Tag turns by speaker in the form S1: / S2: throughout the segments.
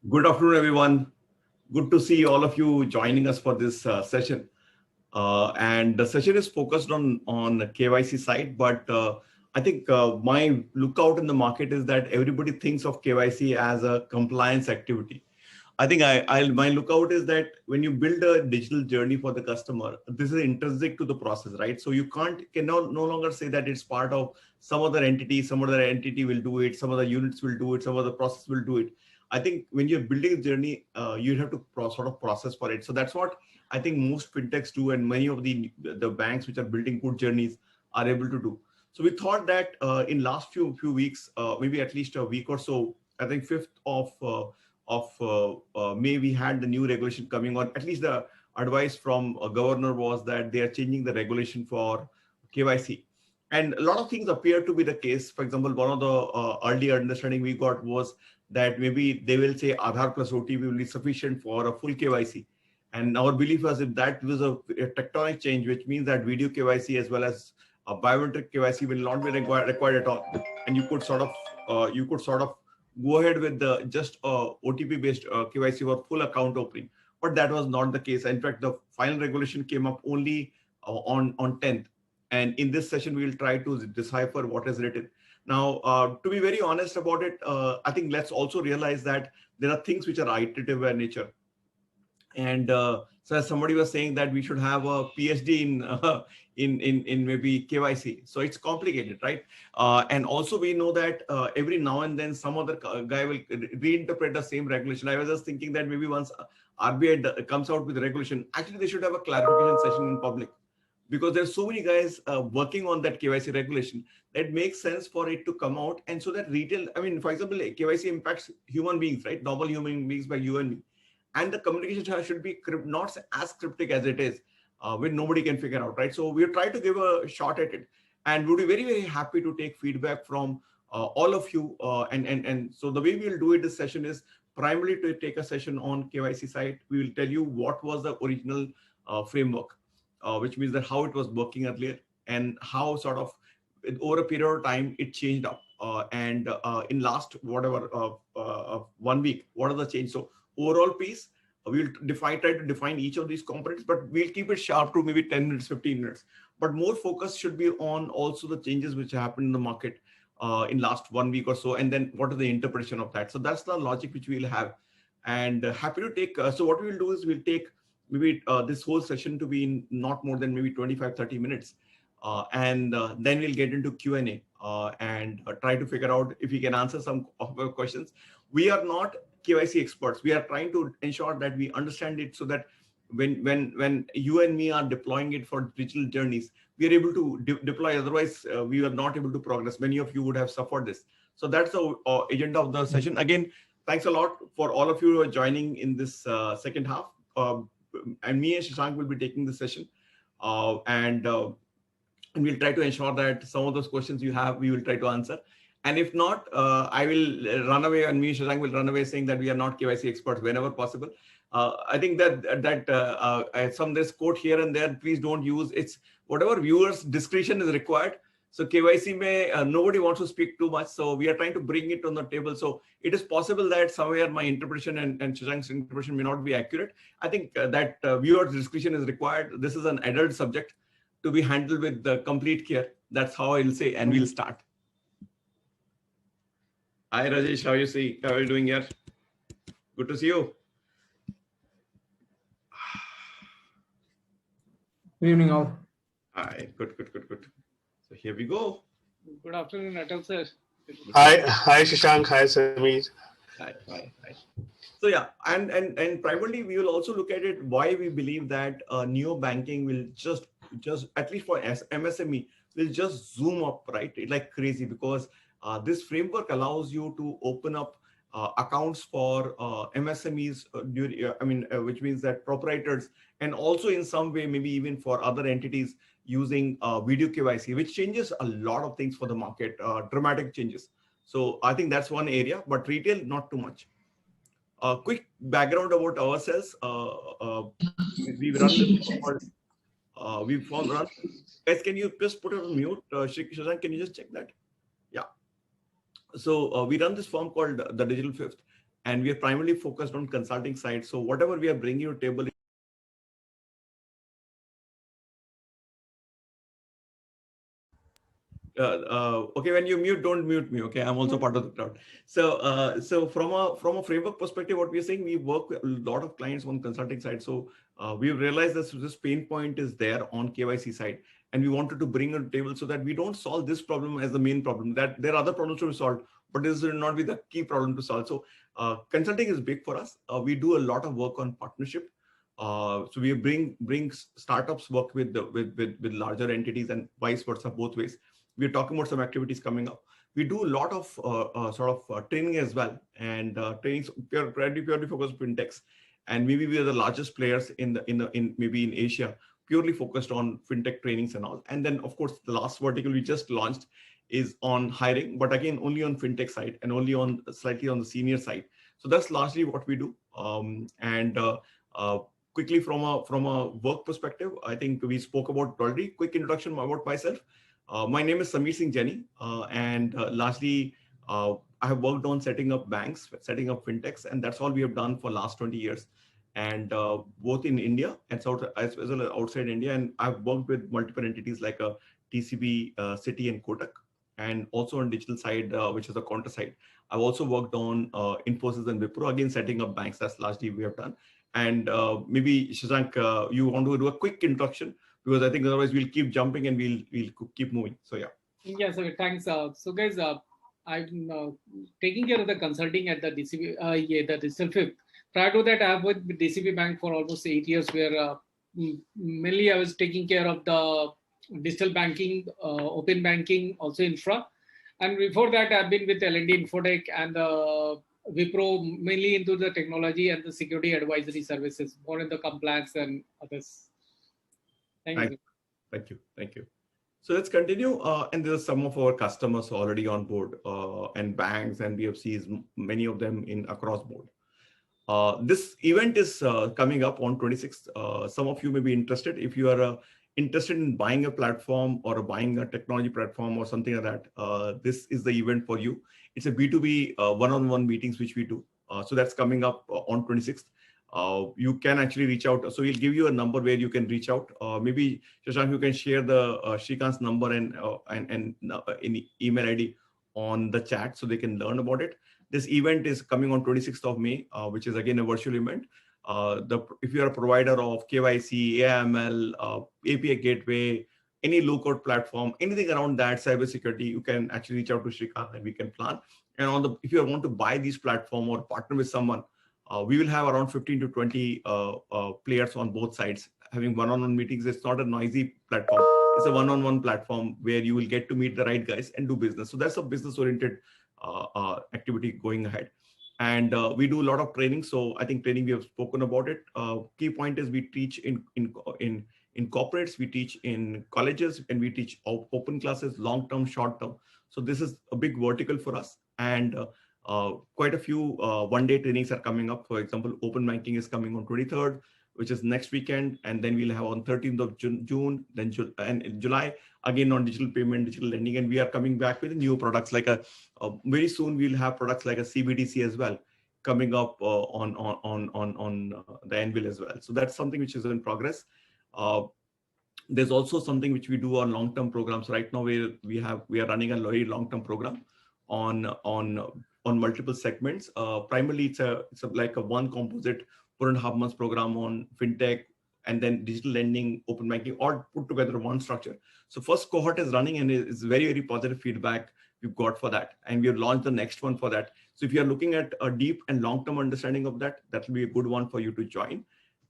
S1: Good afternoon, everyone. Good to see all of you joining us for this session. And the session is focused on KYC side, but I think my lookout in the market is that everybody thinks of KYC as a compliance activity. I think my lookout is that when you build a digital journey for the customer, this is intrinsic to the process, right? So you cannot no longer say that it's part of some other entity will do it, some other units will do it, some other process will do it. I think when you're building a journey, you have to sort of process for it. So that's what I think most fintechs do, and many of the banks which are building good journeys are able to do. So we thought that in last few weeks, maybe at least a week or so, I think 5th of May, we had the new regulation coming on. At least the advice from a governor was that they are changing the regulation for KYC. And a lot of things appear to be the case. For example, one of the early understanding we got was that maybe they will say Aadhaar plus OTP will be sufficient for a full KYC. And our belief was if that was a tectonic change, which means that video KYC as well as biometric KYC will not be required at all, and you could sort of go ahead with the just OTP based KYC for full account opening. But that was not the case. In fact, the final regulation came up only on 10th. And in this session, we will try to decipher what is written. Now, to be very honest about it, I think let's also realize that there are things which are iterative by nature. And so as somebody was saying that we should have a PhD in maybe KYC. So it's complicated, right? And also we know that every now and then some other guy will reinterpret the same regulation. I was just thinking that maybe once RBI comes out with a regulation, actually they should have a clarification session in public, because there's so many guys working on that KYC regulation that makes sense for it to come out. And so that retail, I mean, for example, KYC impacts human beings, right? Normal human beings like you and me. And the communication should be not as cryptic as it is, when nobody can figure out, right? So we'll try to give a shot at it, and we'll be very, very happy to take feedback from all of you. And so the way we'll do it this session is primarily to take a session on KYC side. We will tell you what was the original framework, which means that how it was working earlier and how sort of over a period of time it changed up. And in last whatever 1 week, what are the changes? So overall piece, we'll try to define each of these components, but we'll keep it sharp to maybe 10 minutes, 15 minutes. But more focus should be on also the changes which happened in the market in last 1 week or so, and then what is the interpretation of that. So that's the logic which we'll have. And happy to take, so what we'll do is we'll take maybe this whole session to be in not more than maybe 25-30 minutes. And then we'll get into Q&A and try to figure out if we can answer some of our questions. We are not KYC experts. We are trying to ensure that we understand it so that when you and me are deploying it for digital journeys, we are able to deploy. Otherwise, we are not able to progress. Many of you would have suffered this. So that's the agenda of the session. Again, thanks a lot for all of you who are joining in this second half. And me and Shashank will be taking the session. And we'll try to ensure that some of those questions you have, we will try to answer. And if not, I will run away, and me and Shashank will run away saying that we are not KYC experts whenever possible. I think that some this quote here and there, please don't use. It's whatever viewers' discretion is required. So KYC nobody wants to speak too much. So we are trying to bring it on the table. So it is possible that somewhere my interpretation and Shashank's interpretation may not be accurate. I think that viewers' discretion is required. This is an adult subject to be handled with the complete care. That's how I'll say, and we'll start. Hi Rajesh, how are you doing here? Good to see you.
S2: Good evening all.
S1: Hi, good. So here we go.
S3: Good afternoon, Atal sir.
S4: Hi Shashank, hi Sameer.
S1: Hi. So yeah, and primarily we will also look at it why we believe that neo-banking will just at least for MSME will just zoom up, right? Like crazy, because this framework allows you to open up accounts for MSMEs, which means that proprietors, and also in some way maybe even for other entities using video KYC, which changes a lot of things for the market, dramatic changes. So I think that's one area, but retail, not too much. Quick background about ourselves. We run this. We formed run. Guys, can you just put it on mute? Shashank, can you just check that? Yeah. So we run this firm called the Digital Fifth, and we are primarily focused on consulting side. So whatever we are bringing to the table. Okay, when you mute, don't mute me. Okay, I'm also part of the crowd. So from a framework perspective, what we're saying, we work with a lot of clients on consulting side. So we realized that this pain point is there on KYC side, and we wanted to bring it to the table so that we don't solve this problem as the main problem. That there are other problems to be solved, but this will not be the key problem to solve. So consulting is big for us. We do a lot of work on partnership. So we bring startups work with with larger entities and vice versa, both ways. We're talking about some activities coming up. We do a lot of training as well, and trainings purely focused on fintechs, and maybe we are the largest players in maybe in Asia, purely focused on fintech trainings and all. And then of course the last vertical we just launched is on hiring, but again only on fintech side and only on slightly on the senior side. So that's largely what we do. Quickly from a work perspective, I think we spoke about already. Quick introduction about myself. My name is Sameer Singh Jenny, and largely I have worked on setting up banks, setting up fintechs, and that's all we have done for last 20 years. And both in India and as well as outside India. And I've worked with multiple entities like a TCB, Citi, and Kotak, and also on digital side, which is the counter side. I've also worked on Infosys and Wipro, again setting up banks. That's largely we have done. And maybe Shashank, you want to do a quick introduction, because I think otherwise we'll keep jumping and we'll keep moving. So yeah.
S3: Yes, okay, thanks. So guys, I'm taking care of the consulting at the DCB, the Digital Fifth. Prior to that, I've worked with DCB Bank for almost 8 years, where mainly I was taking care of the digital banking, open banking, also infra. And before that, I've been with L&D Infotech and Wipro, mainly into the technology and the security advisory services, more in the compliance and others. Thank you.
S1: Thank you. So let's continue. And there are some of our customers already on board, and banks and BFCs, many of them in across board. This event is coming up on 26th. Some of you may be interested. If you are interested in buying a platform or buying a technology platform or something like that, this is the event for you. It's a B2B one-on-one meetings which we do. So that's coming up on 26th. You can actually reach out. So we'll give you a number where you can reach out. Maybe Shashank, you can share the Shrikant's number and any email ID on the chat so they can learn about it. This event is coming on 26th of May, which is again a virtual event. If you are a provider of KYC, AML, API gateway, any low-code platform, anything around that cybersecurity, you can actually reach out to Shrikant and we can plan. And if you want to buy these platform or partner with someone, we will have around 15 to 20 players on both sides having one-on-one meetings. It's not a noisy platform. It's a one-on-one platform where you will get to meet the right guys and do business. So that's a business-oriented activity going ahead. And we do a lot of training. So I think training, we have spoken about it. Key point is we teach in corporates, we teach in colleges, and we teach open classes, long-term, short-term. So this is a big vertical for us. And quite a few one-day trainings are coming up. For example, open banking is coming on 23rd, which is next weekend. And then we'll have on 13th of June, then and in July, again on digital payment, digital lending. And we are coming back with new products like very soon we'll have products like a CBDC as well coming up on the anvil as well. So that's something which is in progress. There's also something which we do on long-term programs. Right now we are running a very long-term program on multiple segments. Primarily, it's like a one composite 4.5 months program on fintech and then digital lending, open banking, all put together one structure. So first cohort is running and it's very, very positive feedback we've got for that. And we have launched the next one for that. So if you're looking at a deep and long-term understanding of that, that will be a good one for you to join.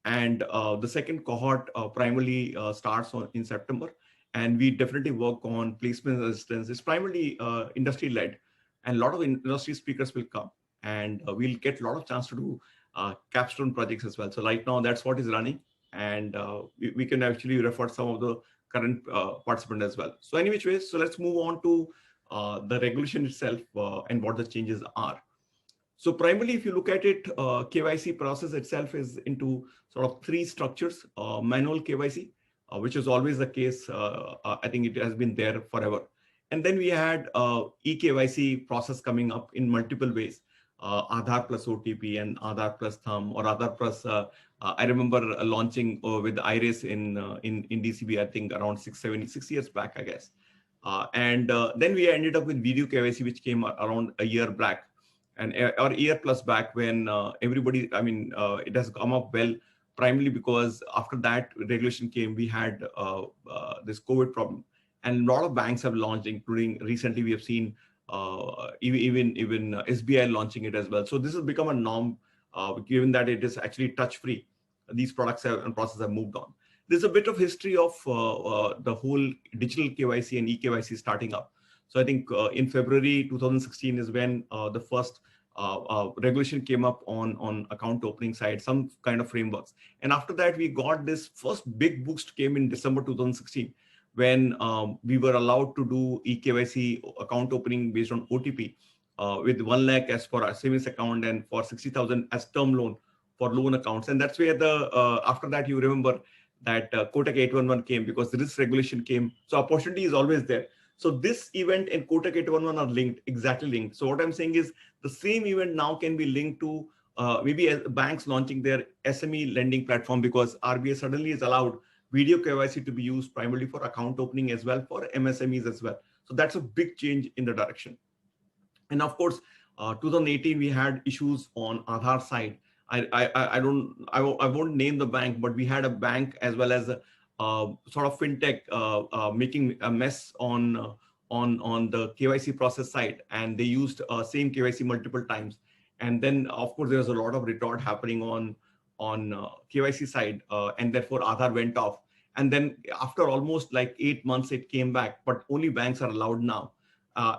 S1: And the second cohort primarily starts in September. And we definitely work on placement assistance. It's primarily industry-led. And a lot of industry speakers will come, and we'll get a lot of chance to do capstone projects as well. So right now, that's what is running, and we can actually refer some of the current participants as well. So any which way, so let's move on to the regulation itself and what the changes are. So primarily, if you look at it, KYC process itself is into sort of three structures: manual KYC, which is always the case. I think it has been there forever. And then we had eKYC process coming up in multiple ways. Aadhaar plus OTP and Aadhaar plus thumb or Aadhaar plus. I remember launching with Iris in DCB, I think around 6 years back, I guess. And then we ended up with video KYC, which came around a year back, and or year plus back when everybody, I mean, it has come up well, primarily because after that regulation came, we had this COVID problem, and a lot of banks have launched, including recently we have seen even SBI launching it as well. So this has become a norm, given that it is actually touch free. These products and processes have moved on. There's a bit of history of the whole digital KYC and eKYC starting up. So I think in February 2016 is when the first regulation came up on account opening side, some kind of frameworks. And after that, we got this first big boost came in December 2016, when we were allowed to do eKYC account opening based on OTP with 1 lakh as for a savings account and for 60,000 as term loan for loan accounts. And that's where the after that, you remember that Kotak 811 came, because this regulation came. So opportunity is always there. So this event and Kotak 811 are linked, exactly linked. So what I'm saying is the same event now can be linked to maybe banks launching their SME lending platform, because RBI suddenly is allowed video KYC to be used primarily for account opening as well for MSMEs as well. So that's a big change in the direction. And of course, 2018 we had issues on Aadhaar side. I won't name the bank, but we had a bank as well as a sort of fintech making a mess on the KYC process side, and they used same KYC multiple times. And then of course there was a lot of retort happening on KYC side, and therefore Aadhaar went off. And then after almost like 8 months, it came back, but only banks are allowed now.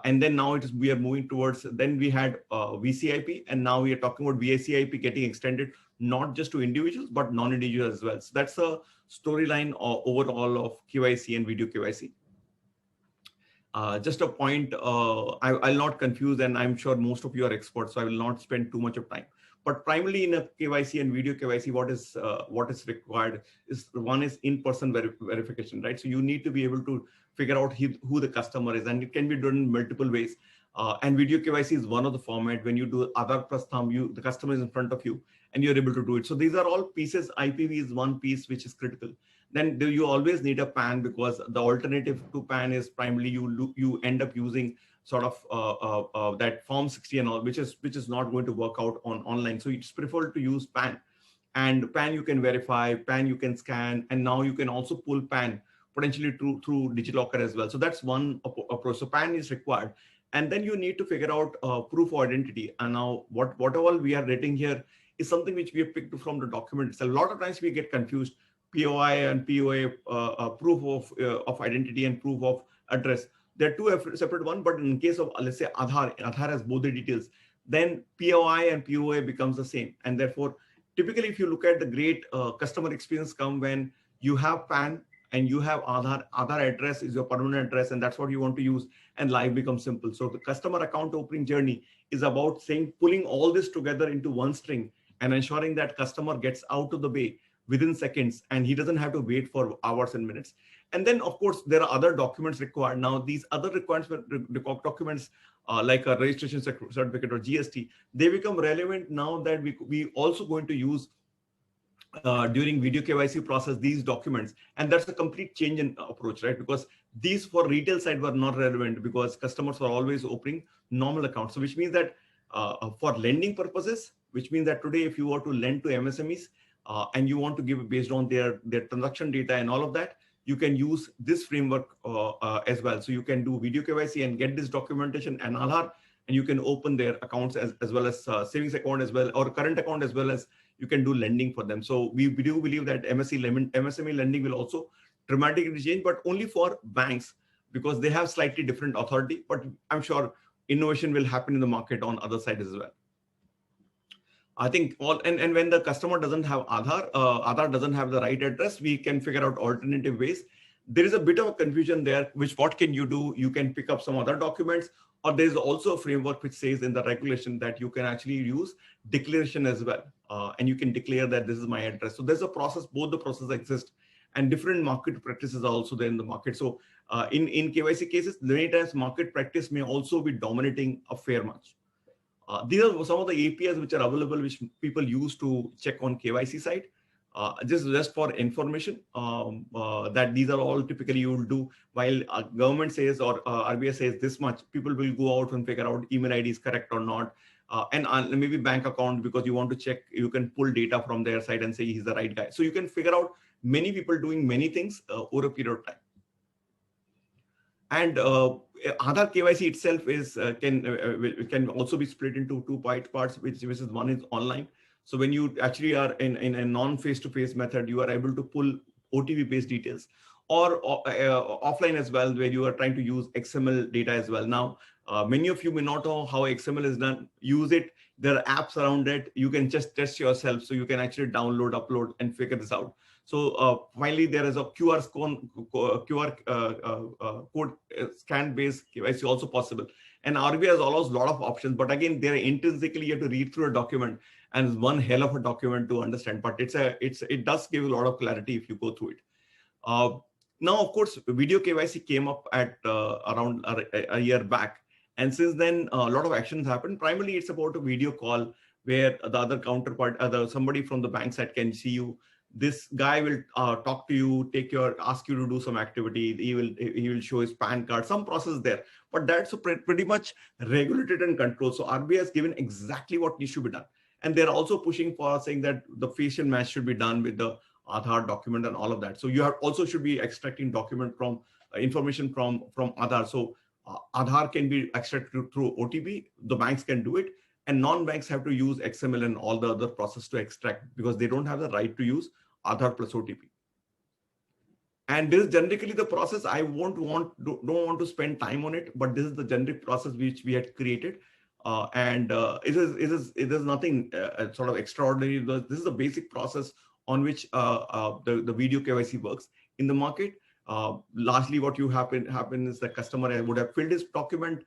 S1: And then now we are moving towards, then we had VCIP, and now we are talking about VACIP getting extended, not just to individuals, but non-individuals as well. So that's a storyline overall of KYC and video KYC. Just a point, I'll not confuse, and I'm sure most of you are experts, so I will not spend too much of time. But primarily in a KYC and video KYC, what is required is, one is in-person verification, right? So you need to be able to figure out who the customer is, and it can be done in multiple ways. And video KYC is one of the format. When you do Aadhaar plus thumb, the customer is in front of you, and you're able to do it. So these are all pieces. IPV is one piece which is critical. Then you always need a PAN, because the alternative to PAN is primarily you end up using sort of that Form 60 and all, which is not going to work out on online. So it's preferred to use PAN. And PAN you can verify, PAN you can scan, and now you can also pull PAN potentially through DigiLocker as well. So that's one approach. So PAN is required. And then you need to figure out proof of identity. And now what all we are writing here is something which we have picked from the document. So a lot of times we get confused. POI and POA, proof of identity and proof of address. They're two separate ones, but in case of, let's say, Aadhaar has both the details, then POI and POA becomes the same. And therefore, typically, if you look at the great customer experience come when you have PAN and you have Aadhaar address is your permanent address, and that's what you want to use, and life becomes simple. So the customer account opening journey is about pulling all this together into one string and ensuring that customer gets out of the way within seconds, and he doesn't have to wait for hours and minutes. And then, of course, there are other documents required. Now, these other documents, like a registration certificate or GST, they become relevant now that we also going to use during video KYC process these documents. And that's a complete change in approach, right? Because these for retail side were not relevant, because customers are always opening normal accounts. So which means that for lending purposes, which means that today if you were to lend to MSMEs, and you want to give it based on their transaction data and all of that, you can use this framework as well. So you can do video KYC and get this documentation and Aadhaar, and you can open their accounts as well as savings account as well, or current account, as well as you can do lending for them. So we do believe that MSME lending will also dramatically change, but only for banks, because they have slightly different authority. But I'm sure innovation will happen in the market on other side as well. I think and when the customer doesn't have Aadhaar doesn't have the right address, we can figure out alternative ways. There is a bit of a confusion there, what can you do? You can pick up some other documents, or there's also a framework which says in the regulation that you can actually use declaration as well. And you can declare that this is my address. So there's a process, both the processes exist, and different market practices are also there in the market. So in KYC cases, many times market practice may also be dominating a fair much. These are some of the APIs which are available, which people use to check on KYC side. Just for information, that these are all typically you will do while government says or RBI says this much, people will go out and figure out email ID is correct or not. And maybe bank account, because you want to check, you can pull data from their side and say he's the right guy. So you can figure out many people doing many things over a period of time. And Aadhaar KYC itself is can also be split into two parts, which is one is online. So when you actually are in a non-face-to-face method, you are able to pull OTP-based details, or offline as well, where you are trying to use XML data as well. Now, many of you may not know how XML is done. Use it. There are apps around it. You can just test yourself. So you can actually download, upload, and figure this out. So finally, there is a QR code scan-based KYC also possible. And RBI has always a lot of options. But again, they're intrinsically, you have to read through a document, and it's one hell of a document to understand. But it does give a lot of clarity if you go through it. Now, of course, video KYC came up at around a year back. And since then, a lot of actions happened. Primarily, it's about a video call where the other counterpart, somebody from the bank side can see you. This guy will talk to you, ask you to do some activity. He will show his PAN card, some process there. But that's pretty much regulated and controlled. So RBI has given exactly what needs to be done. And they're also pushing for saying that the facial match should be done with the Aadhaar document and all of that. So you also should be extracting information from Aadhaar. So Aadhaar can be extracted through OTP. The banks can do it, and non-banks have to use XML and all the other process to extract, because they don't have the right to use Aadhaar plus OTP. And this is generically the process. I don't want to spend time on it, but this is the generic process which we had created. It is nothing sort of extraordinary. This is the basic process on which the video KYC works in the market. Largely what happen is the customer would have filled his document,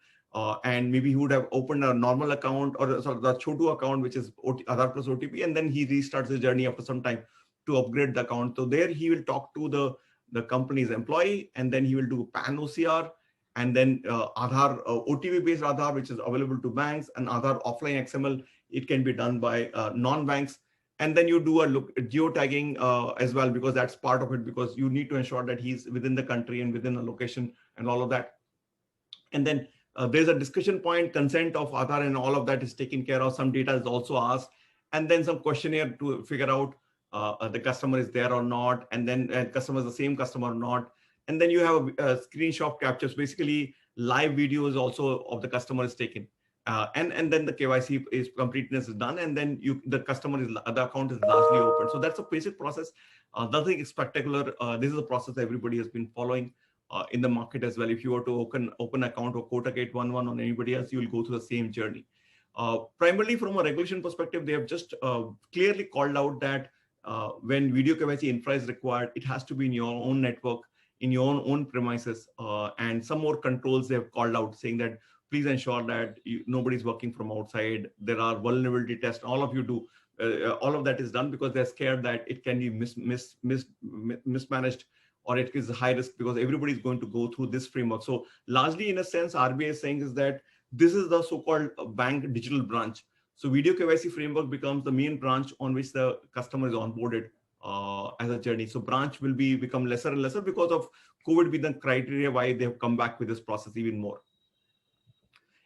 S1: and maybe he would have opened a normal account or the Chotu account, which is Aadhaar plus OTP, and then he restarts his journey after some time to upgrade the account. So there he will talk to the company's employee, and then he will do PAN OCR, and then Aadhaar, OTP-based Aadhaar, which is available to banks, and Aadhaar offline XML, it can be done by non-banks. And then you do a geotagging as well, because that's part of it, because you need to ensure that he's within the country and within a location and all of that. And then there's a discussion point, consent of Aadhaar and all of that is taken care of. Some data is also asked, and then some questionnaire to figure out the customer is there or not, and then customer is the same customer or not. And then you have a screenshot captures, basically live videos also of the customer is taken. And then the KYC completeness is done, and then the account is largely open. So that's a basic process. Nothing spectacular. This is a process everybody has been following in the market as well. If you were to open account or quota gate 1.1 on anybody else, you will go through the same journey. Primarily from a regulation perspective, they have just clearly called out that when video KYC infra is required, it has to be in your own network, in your own premises, and some more controls they have called out, saying that please ensure that nobody's working from outside. There are vulnerability tests. All of you do. All of that is done because they're scared that it can be mismanaged, or it is high risk, because everybody is going to go through this framework. So largely, in a sense, RBI is saying is that this is the so-called bank digital branch. So video KYC framework becomes the main branch on which the customer is onboarded as a journey. So branch will become lesser and lesser because of COVID being the criteria why they have come back with this process even more.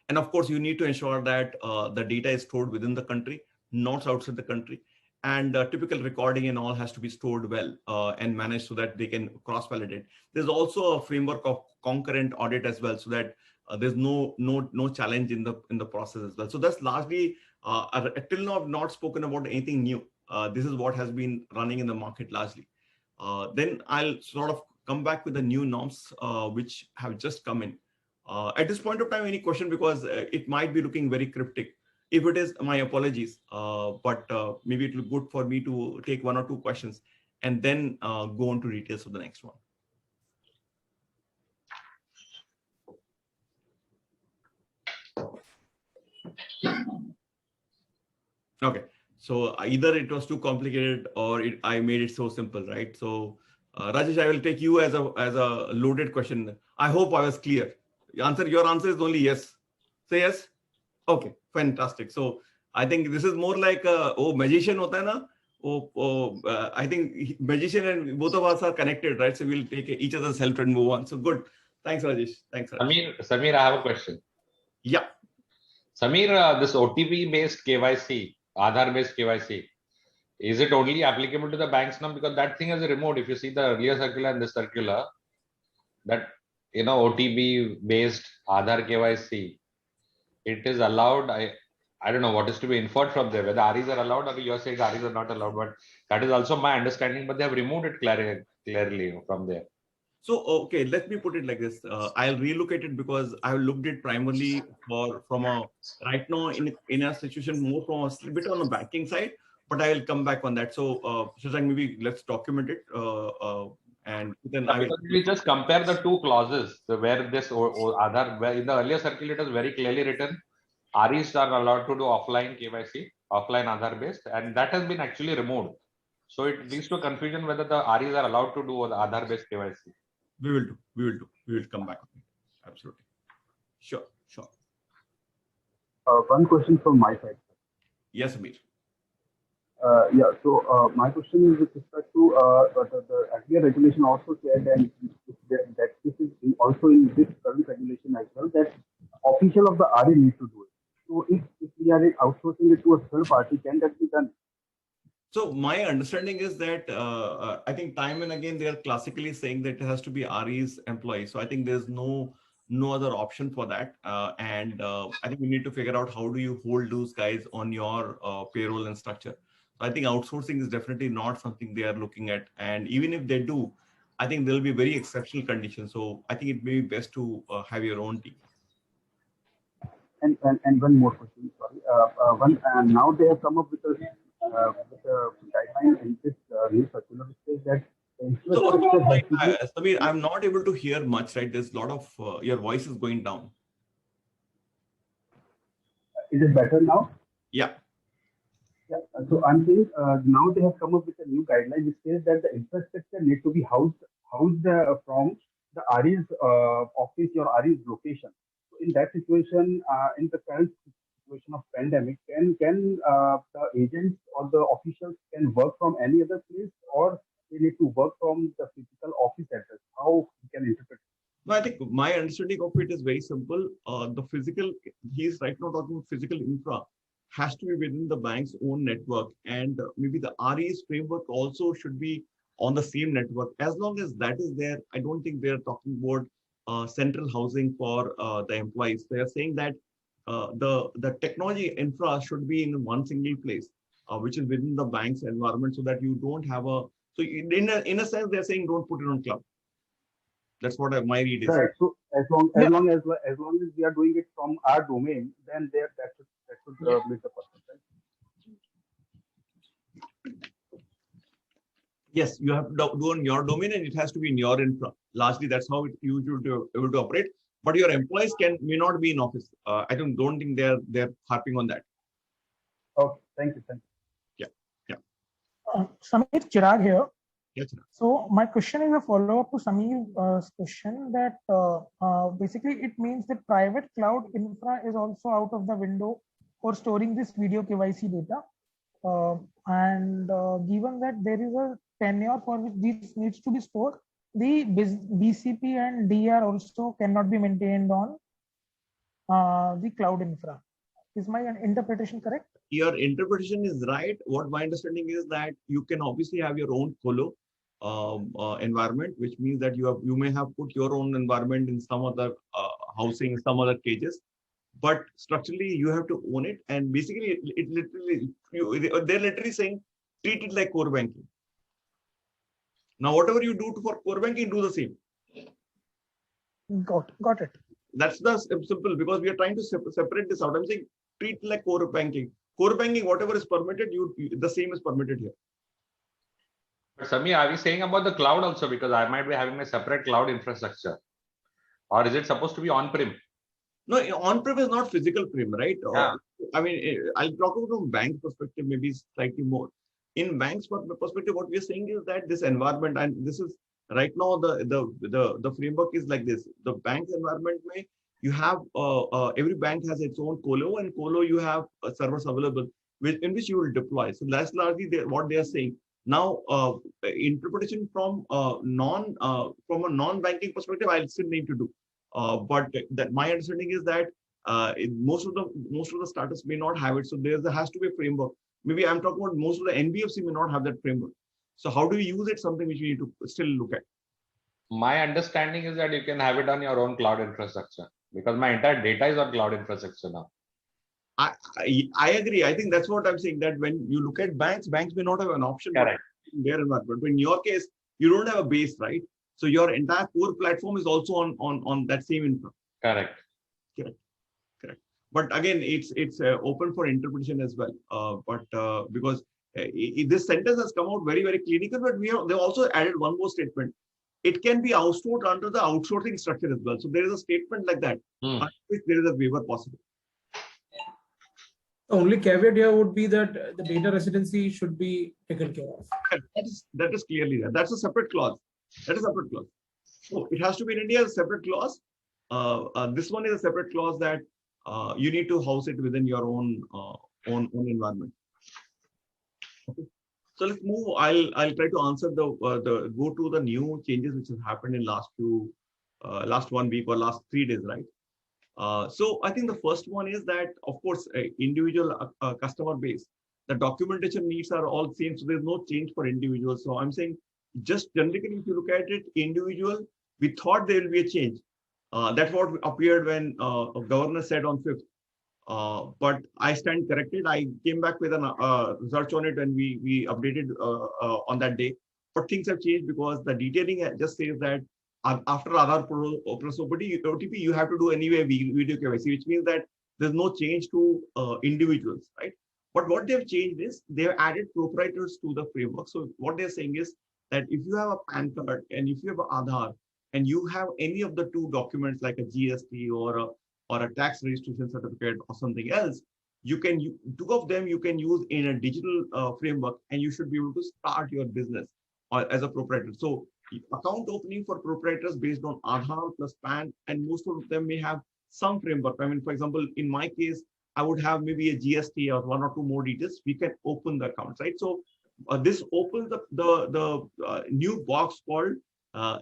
S1: And of course, you need to ensure that the data is stored within the country, not outside the country. And typical recording and all has to be stored well and managed so that they can cross-validate. There's also a framework of concurrent audit as well, so that there's no challenge in the process as well. So that's largely, till now, I've not spoken about anything new. This is what has been running in the market largely. Then I'll sort of come back with the new norms which have just come in. At this point of time, any question, because it might be looking very cryptic. If it is, my apologies, but maybe it will be good for me to take one or two questions and then go on to details of the next one. Okay, so either it was too complicated or I made it so simple, right? So Rajesh, I will take you as a loaded question. I hope I was clear. Your answer is only yes. Say yes. Okay, fantastic. So I think this is more like magician hota hai na? I think magician and both of us are connected, right? So we'll take each other's help and move on. So good. Thanks, Rajesh. Thanks, Rajesh.
S2: Samir, I have a question.
S1: Yeah.
S2: Samir, this OTP based KYC, Aadhaar based KYC, is it only applicable to the banks now? Because that thing is removed. If you see the earlier circular and this circular, that OTP based Aadhaar KYC, it is allowed. I don't know what is to be inferred from there, whether REs are allowed or you are saying REs are not allowed, but that is also my understanding, but they have removed it clearly from there.
S1: So, okay, let me put it like this. I'll relocate it because I looked it primarily right now in a situation more from a bit on the banking side, but I will come back on that. So, Shashank, maybe let's document it. And then I will.
S2: We just compare the two clauses where this Aadhaar, where in the earlier circular it is very clearly written, REs are allowed to do offline KYC, offline Aadhaar based, and that has been actually removed. So it leads to confusion whether the REs are allowed to do the Aadhaar based KYC.
S1: We will come back on it. Absolutely. Sure.
S5: One question from my side.
S1: Yes, Amir.
S5: Yeah, so my question is with respect to the RBI regulation also said, and that this is also in this current regulation as well, that official of the RA need to do it. So if we are outsourcing it to a third party, can that be done?
S1: So my understanding is that I think time and again they are classically saying that it has to be RE's employee. So I think there's no other option for that. And I think we need to figure out how do you hold those guys on your payroll and structure. So I think outsourcing is definitely not something they are looking at. And even if they do, I think there'll be very exceptional conditions. So I think it may be best to have your own team.
S5: And one more question, sorry. Now they have come up with a guideline in this new circular which says that
S1: Samir, I'm not able to hear much, right? There's a lot of your voice is going down.
S5: Is it better now?
S1: Yeah.
S5: Yeah. So I'm saying now they have come up with a new guideline which says that the infrastructure need to be housed from the RE's office or RE's location. So in that situation, in the current situation of pandemic, can the agents or the officials can work from any other place, or they need to work from the physical office address? How we can interpret it?
S1: No, I think my understanding of it is very simple. The physical, he's right now talking about physical infra, has to be within the bank's own network, and maybe the RE's framework also should be on the same network. As long as that is there, I don't think they are talking about central housing for the employees. They are saying that the technology infra should be in one single place, which is within the bank's environment, so that you don't have a. So in a sense, they're saying don't put it on cloud. That's what my read is.
S5: Right. So as long as we are doing it from our domain, then that should make the person, right?
S1: Yes, you have to do on your domain, and it has to be in your infra. Largely, that's how you should be able to operate. But your employees may not be in office. I don't think they're harping on that.
S5: Okay. Thank you.
S1: Yeah.
S6: Samir, Chirag here.
S1: Yes, sir.
S6: So my question is a follow-up to Samir's question that basically it means that private cloud infra is also out of the window for storing this video KYC data. And given that there is a tenure for which this needs to be stored, the BCP and DR also cannot be maintained on the cloud infra. Is my interpretation correct?
S1: Your interpretation is right. What my understanding is that you can obviously have your own colo environment, which means that you may have put your own environment in some other housing, some other cages, but structurally you have to own it. And basically, they're literally saying treat it like core banking. Now, whatever you do for core banking, do the same.
S6: Got it.
S1: That's the simple, because we are trying to separate this out. I'm saying treat it like core banking. Core banking, whatever is permitted, the same is permitted here.
S2: But Samir, are we saying about the cloud also? Because I might be having a separate cloud infrastructure. Or is it supposed to be on-prem?
S1: No, on-prem is not physical prem, right?
S2: Yeah.
S1: I mean, I'll talk about from bank perspective, maybe slightly more. In bank's perspective, what we're saying is that this environment, and this is right now the framework is like this. The bank's environment You have every bank has its own colo, and colo you have servers available in which you will deploy. So that's largely what they are saying. Now, interpretation from from a non-banking perspective, I still need to do. But that my understanding is that most of the startups may not have it. So there has to be a framework. Maybe I'm talking about most of the NBFC may not have that framework. So how do you use it? Something which we need to still look at.
S2: My understanding is that you can have it on your own cloud infrastructure, because my entire data is on cloud infrastructure now.
S1: I agree. I think that's what I'm saying, that when you look at banks may not have an option.
S2: Correct.
S1: In their environment. But in your case, you don't have a base, right? So your entire core platform is also on that same infra.
S2: Correct.
S1: But again, it's open for interpretation as well. Because this sentence has come out very, very clinical, but they also added one more statement. It can be outsourced under the outsourcing structure as well. So there is a statement like that. If there is a waiver possible.
S7: The only caveat here would be that the data residency should be taken care of.
S1: That is clearly there. That's a separate clause. So it has to be in India, a separate clause. This one is a separate clause that you need to house it within your own environment. Okay. So let's move. I'll try to answer go to the new changes which have happened in last 1 week or last 3 days, right? So I think the first one is that, of course, individual customer base, the documentation needs are all same. So there's no change for individuals. So I'm saying just generally, if you look at it, individual, we thought there will be a change. That's what appeared when governor said on 5th. But I stand corrected. I came back with a research on it and we updated on that day. But things have changed because the detailing just says that after Aadhaar plus OTP, you have to do anyway video KYC, which means that there's no change to individuals, right? But what they've changed is they've added proprietors to the framework. So what they're saying is that if you have a PAN card and if you have an Aadhaar and you have any of the 2 documents like a GST or a tax registration certificate or something else, you can 2 of them you can use in a digital framework, and you should be able to start your business as a proprietor. So account opening for proprietors based on Aadhaar plus PAN, and most of them may have some framework. I mean, for example, in my case, I would have maybe a GST or 1 or 2 more details. We can open the accounts, right? So this opens up the new box called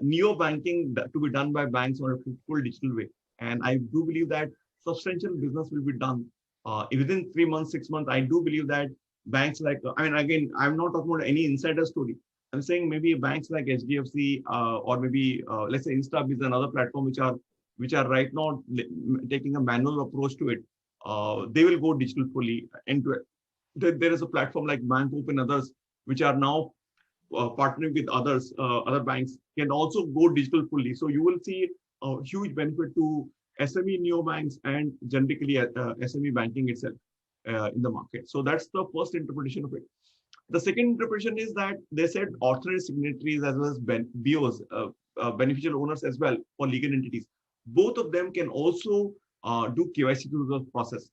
S1: neo banking to be done by banks on a full digital way. And I do believe that substantial business will be done within 3 months, 6 months. I do believe that banks like, I mean, again, I'm not talking about any insider story. I'm saying maybe banks like HDFC or maybe let's say InstaBiz, another platform which are right now taking a manual approach to it. They will go digital fully end to end. There is a platform like Bank and others which are now partnering with other banks can also go digital fully. So you will see a huge benefit to SME neobanks and generically SME banking itself in the market. So that's the first interpretation of it. The second interpretation is that they said authorized signatories as well as BOs, beneficial owners as well for legal entities. Both of them can also do KYC through the process.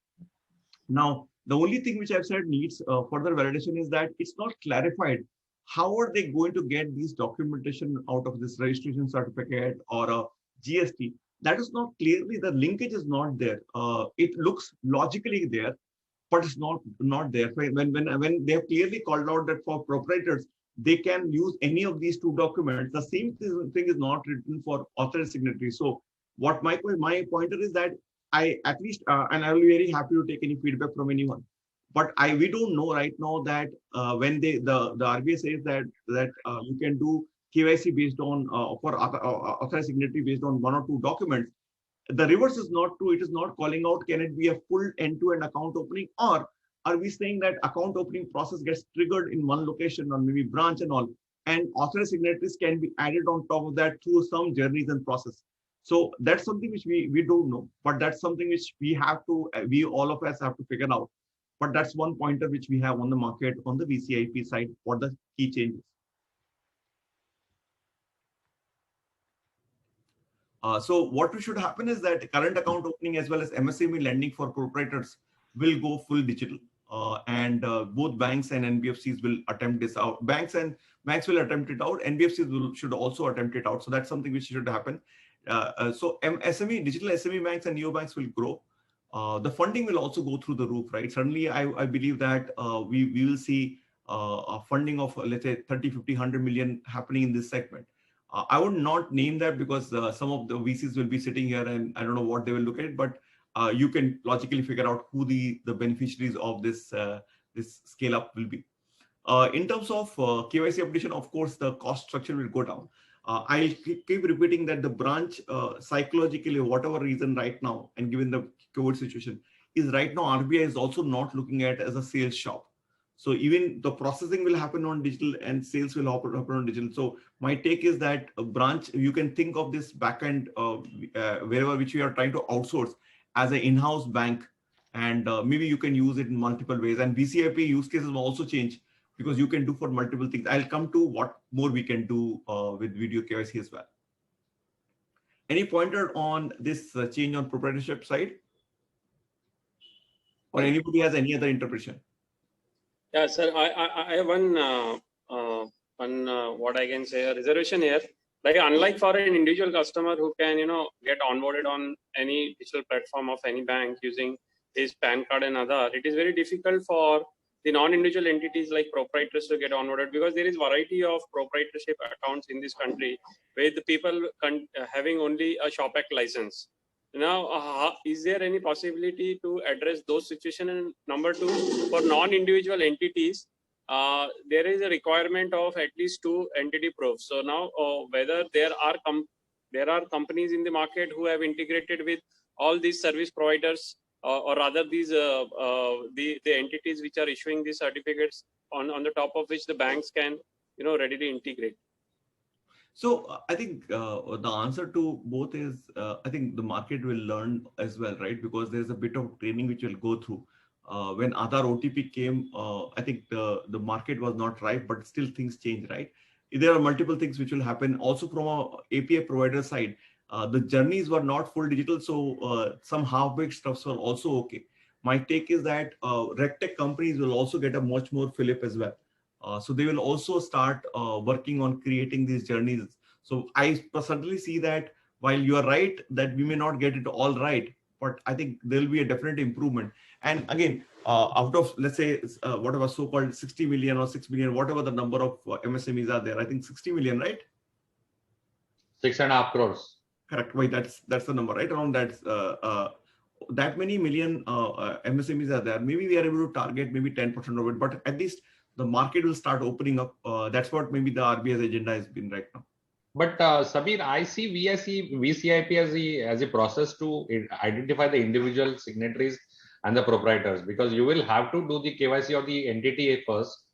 S1: Now, the only thing which I've said needs further validation is that it's not clarified how are they going to get these documentation out of this registration certificate or a GST. That is not clearly, the linkage is not there. It looks logically there, but it's not there. When they have clearly called out that for proprietors, they can use any of these 2 documents. The same thing is not written for authorized signatories. So what my pointer is that I at least, and I will be very happy to take any feedback from anyone. But we don't know right now that when the RBI says that you can do KYC based on for authorized signatory based on 1 or 2 documents. The reverse is not true. It is not calling out, can it be a full end-to-end account opening, or are we saying that account opening process gets triggered in one location or maybe branch and all, and authorized signatories can be added on top of that through some journeys and process. So that's something which we don't know, but that's something which we all of us have to figure out. But that's one pointer which we have on the market on the VCIP side for the key changes. So what should happen is that current account opening as well as MSME lending for proprietors will go full digital, and both banks and NBFCs will attempt this out. Banks will attempt it out. NBFCs should also attempt it out. So that's something which should happen. So SME, digital SME banks and neobanks will grow. The funding will also go through the roof, right? Suddenly, I believe that we will see a funding of, let's say, 30, 50, 100 million happening in this segment. I would not name that because some of the VCs will be sitting here and I don't know what they will look at, but you can logically figure out who the beneficiaries of this scale up will be. In terms of KYC updation, of course, the cost structure will go down. I'll keep repeating that the branch psychologically, whatever reason right now, and given the COVID situation, is right now RBI is also not looking at as a sales shop. So even the processing will happen on digital and sales will happen on digital. So my take is that a branch, you can think of this backend wherever which we are trying to outsource as an in-house bank, and maybe you can use it in multiple ways. And VCIP use cases will also change, because you can do for multiple things. I'll come to what more we can do with video KYC as well. Any pointer on this change on proprietorship side? Or anybody has any other interpretation?
S8: Yeah, sir, I have one what I can say, a reservation here. Like, unlike for an individual customer who can, get onboarded on any digital platform of any bank using his PAN card and other, it is very difficult for the non-individual entities like proprietors to get onboarded, because there is variety of proprietorship accounts in this country where the people having only a Shop Act license. Now, is there any possibility to address those situations? And number two, for non-individual entities, there is a requirement of at least 2 entity proofs. So now, whether there are companies in the market who have integrated with all these service providers, or rather these the entities which are issuing these certificates on the top of which the banks can readily integrate.
S1: So I think the answer to both is I think the market will learn as well, right? Because there's a bit of training which will go through. When Aadhaar OTP came, I think the market was not ripe, but still things change, right? There are multiple things which will happen. Also from a API provider side, the journeys were not full digital, so some half-baked stuffs were also okay. My take is that RegTech companies will also get a much more fillip as well. So they will also start working on creating these journeys. So I certainly see that while you are right that we may not get it all right, but I think there will be a definite improvement. And again, out of, let's say, whatever so-called 60 million or 6 million, whatever the number of MSMEs are there, I think 60 million, right?
S2: 6.5 crores.
S1: Correct. Wait, that's the number, right? Around that many million MSMEs are there. Maybe we are able to target maybe 10% of it, but at least the market will start opening up. That's what maybe the RBI's agenda has been right now.
S2: But Samir, I see VCIP as a process to identify the individual signatories and the proprietors, because you will have to do the KYC of the entity first.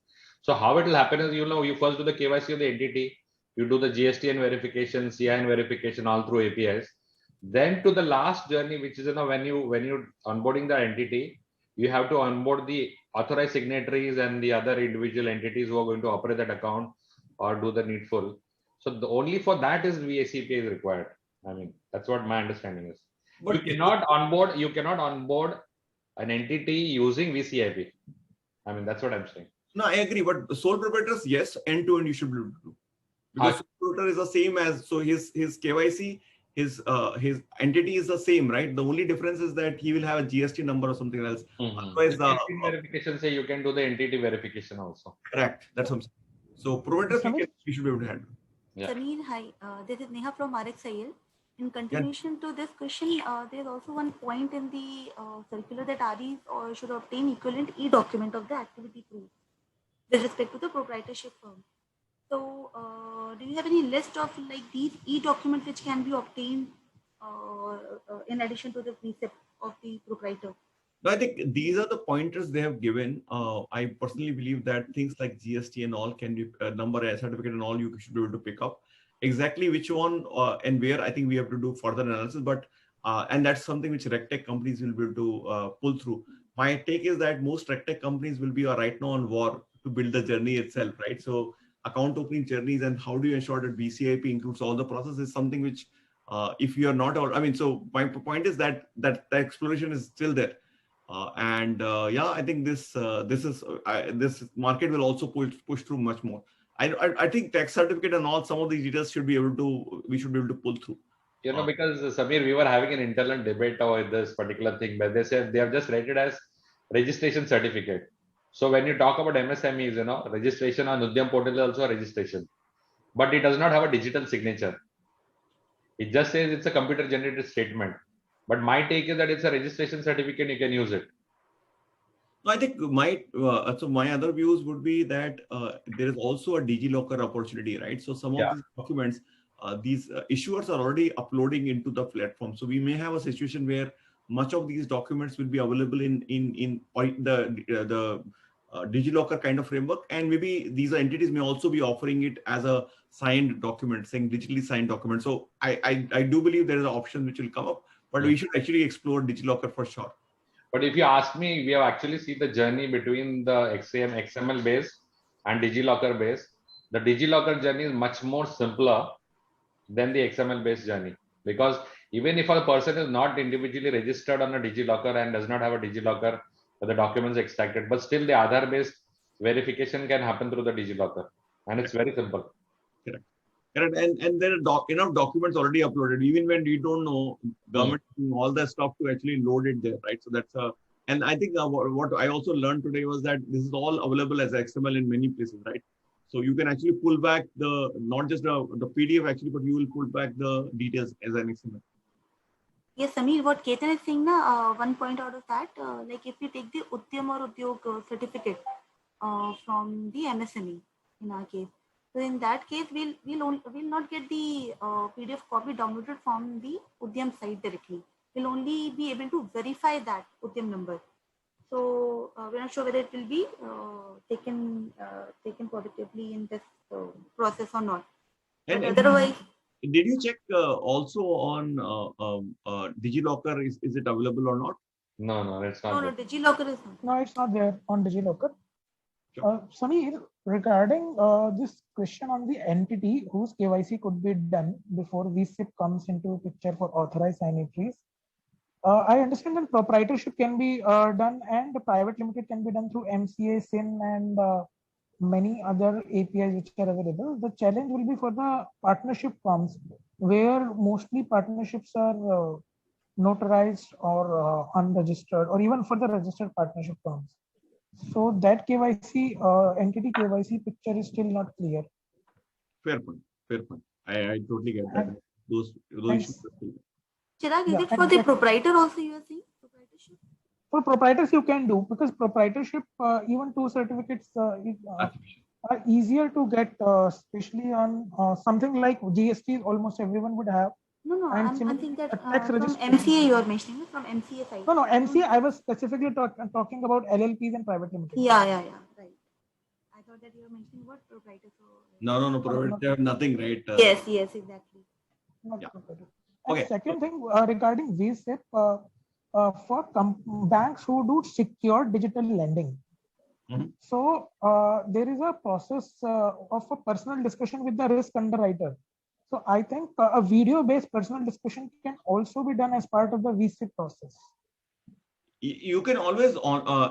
S2: So how it will happen is, you first do the KYC of the entity, you do the GSTN verification, CIN verification, all through APIs. Then to the last journey, which is when you onboarding the entity, you have to onboard the authorized signatories and the other individual entities who are going to operate that account or do the needful. So only for that is VCIP is required. I mean, that's what my understanding is. But you cannot onboard an entity using VCIP. I mean, that's what I'm saying.
S1: No, I agree. But sole proprietors, yes, end to end you should be able to do. Because sole proprietor is the same as, so his KYC, his entity is the same, right? The only difference is that he will have a GST number or something else. Otherwise,
S2: the verification say you can do the entity verification also.
S1: Correct. That's what I'm saying. So proprietors we should be able to handle.
S9: Yeah. Sameer, hi. This is Neha from RxIL. In continuation to this question, there's also one point in the circular that REs should obtain equivalent e-document of the activity proof with respect to the proprietorship firm. So, do you have any list of like these e-documents which can be obtained in addition to the precept of the proprietor?
S1: No, I think these are the pointers they have given. I personally believe that things like GST and all can be number, certificate and all you should be able to pick up. Exactly which one and where, I think we have to do further analysis, but and that's something which RegTech companies will be able to pull through. My take is that most RegTech companies will be right now on war to build the journey itself, right? So account opening journeys and how do you ensure that VCIP includes all the process is something which if you are not, I mean, so my point is that the exploration is still there. Yeah, I think this market will also push through much more. I think tax certificate and all some of these details should be able to, we should be able to pull through.
S2: You know, because Samir, we were having an internal debate over this particular thing, but they said they have just rated as registration certificate. So when you talk about MSMEs, you know, registration on Udyam portal is also a registration, but it does not have a digital signature. It just says it's a computer generated statement. But my take is that it's a registration certificate, you can use it.
S1: No, I think my other views would be that there is also a DigiLocker opportunity, right? So some of these documents, these issuers are already uploading into the platform. So we may have a situation where much of these documents will be available in the DigiLocker kind of framework, and maybe these entities may also be offering it as a signed document, saying digitally signed document. So I do believe there is an option which will come up, but we should actually explore DigiLocker for sure.
S2: But if you ask me, we have actually seen the journey between the XML base and DigiLocker base. The DigiLocker journey is much more simpler than the XML based journey, because even if a person is not individually registered on a DigiLocker and does not have a DigiLocker where the documents extracted, but still the Aadhaar based verification can happen through the DigiLocker, and it's very simple.
S1: Correct. And there are enough documents already uploaded, even when we don't know government doing all that stuff to actually load it there, right? So that's and I think what I also learned today was that this is all available as XML in many places, right? So you can actually pull back not just the PDF actually, but you will pull back the details as an XML.
S9: Yes, Samir, what Ketan is saying, one point out of that, like if we take the Udyam or Udyog certificate from the MSME in our case, so in that case, we'll not get the PDF copy downloaded from the Udyam site directly. We'll only be able to verify that Udyam number. So we're not sure whether it will be taken positively in this process or not.
S1: And
S9: otherwise,
S1: did you check also on DigiLocker? Is it available or not?
S2: No, it's not.
S9: No, DigiLocker is not.
S6: No, it's not there on DigiLocker. Samir, regarding this question on the entity whose KYC could be done before VSIP comes into picture for authorized signatories, I understand that proprietorship can be done and the private limited can be done through MCA, SIN, and many other APIs which are available. The challenge will be for the partnership forms, where mostly partnerships are notarized or unregistered, or even for the registered partnership forms. So that KYC, entity KYC picture is still not clear.
S1: Fair point. I totally get that. Those issues are still there.
S9: Chirag, is it for the proprietor also you are saying? Proprietorship?
S6: For proprietors, you can do, because proprietorship, even two certificates are easier to get, especially on something like GST, almost everyone would have.
S9: No,
S6: and
S9: I think that
S6: tax
S9: from MCA you are mentioning, from MCA side.
S6: No, MCA, I was specifically talking about LLPs and private limited.
S9: Yeah, right. I thought that you were mentioning about proprietors.
S1: No, proprietors have nothing, right?
S9: Yes, exactly.
S6: Yeah. Okay. Second thing regarding VSIP, for banks who do secure digital lending. So there is a process of a personal discussion with the risk underwriter. So I think a video-based personal discussion can also be done as part of the VSIP process.
S1: You can always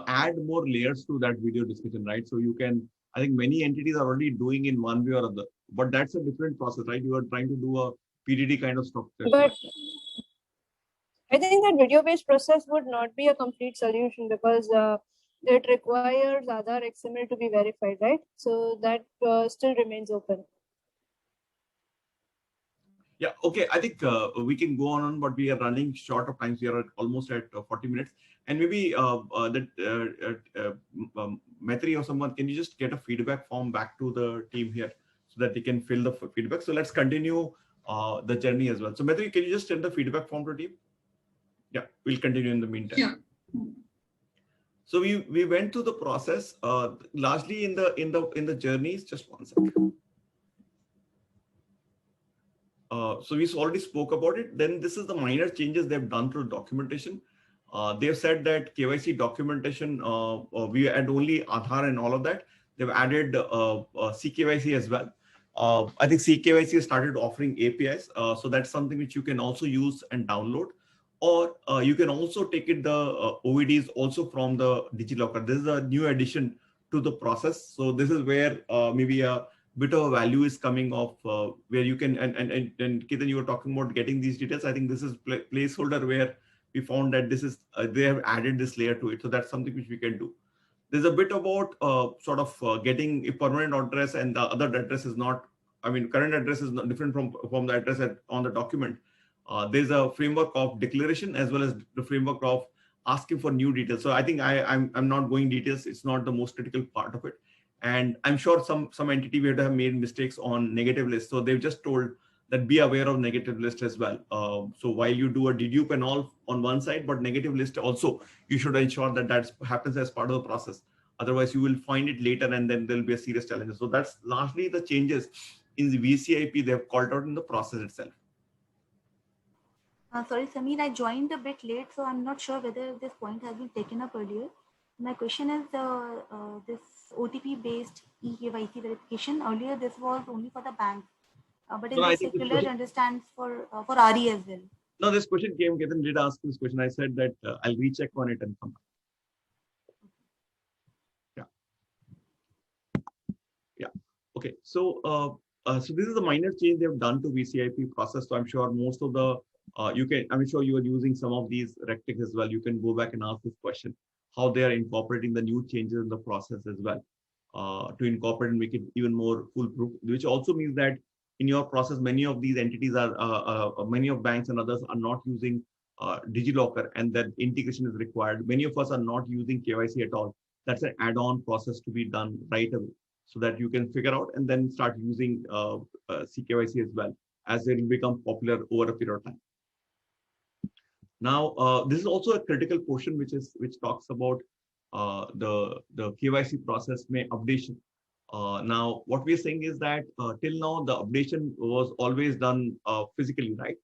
S1: add more layers to that video discussion, right? So you can, I think many entities are already doing in one way or other, but that's a different process, right? You are trying to do a PDD kind of stuff.
S10: But I think that video-based process would not be a complete solution, because it requires Aadhaar XML to be verified, right? So that still remains open.
S1: Yeah, okay. I think we can go on, but we are running short of time. We are almost at 40 minutes. And maybe Maitri or someone, can you just get a feedback form back to the team here so that they can fill the feedback? So let's continue the journey as well. So Maitri, can you just send the feedback form to the team? Yeah, we'll continue in the meantime.
S11: Yeah.
S1: So we went through the process largely in the journeys. Just one second. So we already spoke about it. Then this is the minor changes they've done to documentation. They've said that KYC documentation, we had only Aadhaar and all of that. They've added CKYC as well. I think CKYC started offering APIs. So that's something which you can also use and download. Or you can also take it the OVDs also from the DigiLocker. This is a new addition to the process. So this is where maybe a bit of a value is coming off where you can, and Ketan, you were talking about getting these details. I think this is placeholder where we found that this is, they have added this layer to it. So that's something which we can do. There's a bit about sort of getting a permanent address and the other address is not, I mean, current address is not different from the address on the document. There's a framework of declaration as well as the framework of asking for new details. So I think I'm not going details. It's not the most critical part of it. And I'm sure some entity would have made mistakes on negative list. So they've just told that be aware of negative list as well. So while you do a dedupe and all on one side, but negative list also, you should ensure that that happens as part of the process. Otherwise, you will find it later and then there'll be a serious challenge. So that's largely the changes in the VCIP they have called out in the process itself.
S9: Sorry, Sameer, I joined a bit late, so I'm not sure whether this point has been taken up earlier. My question is this OTP-based eKYC verification. Earlier, this was only for the bank, but in this circular, it understands for RE as well.
S1: No, this question came. Ketan did ask this question. I said that I'll recheck on it and come back. Yeah. Okay. So, so this is a minor change they have done to VCIP process. So I'm sure most of the I'm sure you are using some of these rectics as well. You can go back and ask this question, how they are incorporating the new changes in the process as well, to incorporate and make it even more foolproof, which also means that in your process, many of these entities are, many of banks and others are not using DigiLocker, and that integration is required. Many of us are not using KYC at all. That's an add-on process to be done right away, so that you can figure out and then start using CKYC as well, as it will become popular over a period of time. Now, this is also a critical portion which talks about the KYC process may updation. Now, what we are saying is that till now the updation was always done physically, right?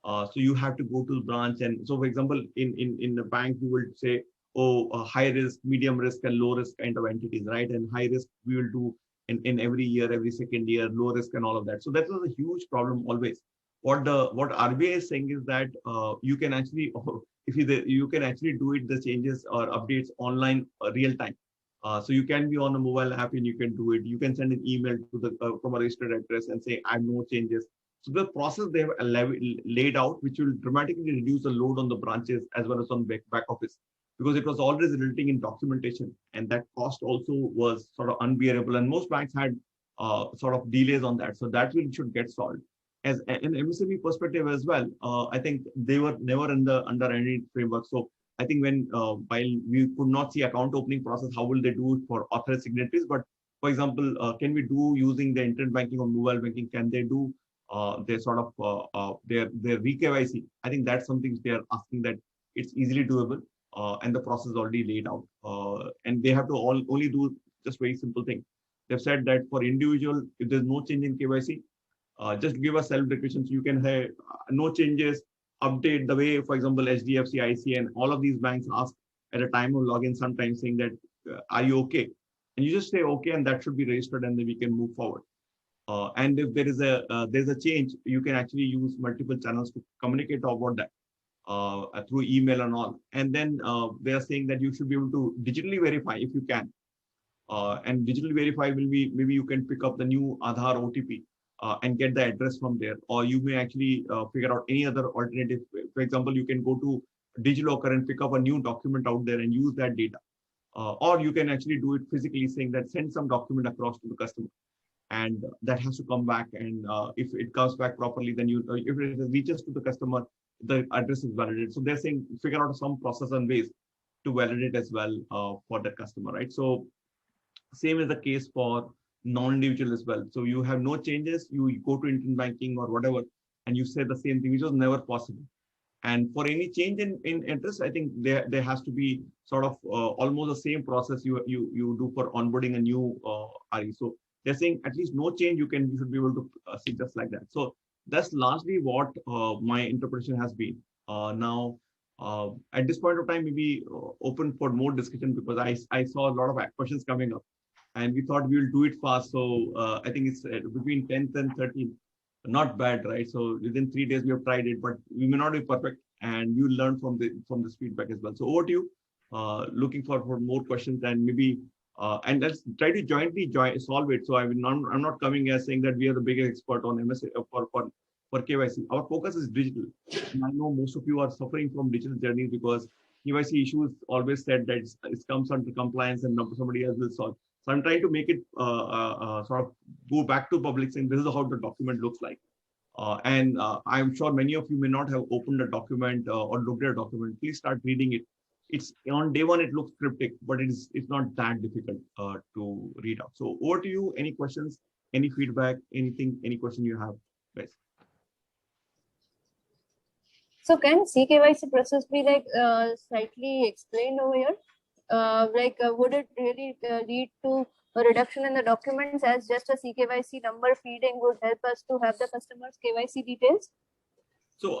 S1: So you have to go to the branch, and so for example, in the bank you will say, oh, high risk, medium risk, and low risk kind of entities, right? And high risk we will do in every year, every second year, low risk and all of that. So that was a huge problem always. What RBI is saying is that you can actually, if you can actually do it, the changes or updates online real time. So you can be on a mobile app and you can do it. You can send an email to the from a registered address and say I have no changes. So the process they have laid out, which will dramatically reduce the load on the branches as well as on back office, because it was always resulting in documentation, and that cost also was sort of unbearable. And most banks had sort of delays on that. So that should get solved. As an MSME perspective as well, I think they were never under any framework. So I think when while we could not see account opening process, how will they do it for authorized signatories? But for example, can we do using the internet banking or mobile banking? Can they do their sort of their re-KYC? I think that's something they are asking, that it's easily doable, and the process is already laid out. And they have to only do just very simple thing. They've said that for individual, if there's no change in KYC, just give a self-declaration. So you can have no changes, update the way, for example, HDFC, IC, and all of these banks ask at a time of login sometimes saying that, are you okay? And you just say okay, and that should be registered, and then we can move forward. And if there is there's a change, you can actually use multiple channels to communicate about that through email and all. And then they are saying that you should be able to digitally verify if you can. And digitally verify will be, maybe you can pick up the new Aadhaar OTP and get the address from there, or you may actually figure out any other alternative. For example, you can go to DigiLocker and pick up a new document out there and use that data. Or you can actually do it physically, saying that send some document across to the customer, and that has to come back. And if it comes back properly, then you, if it reaches to the customer, the address is validated. So they're saying figure out some process and ways to validate as well for that customer, right? So same is the case for non-individual as well. So you have no changes, you go to internet banking or whatever, and you say the same thing, which was never possible. And for any change in address, I think there has to be sort of almost the same process you do for onboarding a new RE. So they're saying at least no change, you should be able to see just like that. So that's largely what my interpretation has been. Now, at this point of time, maybe open for more discussion, because I saw a lot of questions coming up, and we thought we will do it fast. So I think it's between 10th and 13th. Not bad, right? So within 3 days we have tried it, but we may not be perfect, and you learn from this feedback as well. So over to you. Looking for more questions, and maybe And let's try to jointly solve it. So I'm not coming as saying that we are the biggest expert on MSA for KYC. Our focus is digital. And I know most of you are suffering from digital journeys because KYC issues always said that it comes under compliance and somebody else will solve. So I'm trying to make it sort of go back to public saying this is how the document looks like. And I'm sure many of you may not have opened a document or looked at a document. Please start reading it. It's on day one, it looks cryptic, but it's not that difficult to read out. So over to you. Any questions, any feedback, anything, any question you have, guys?
S10: So can CKYC process be like slightly explained over here? Would it really lead to a reduction in the documents as just a CKYC number feeding would help us to have the customer's KYC details?
S1: So,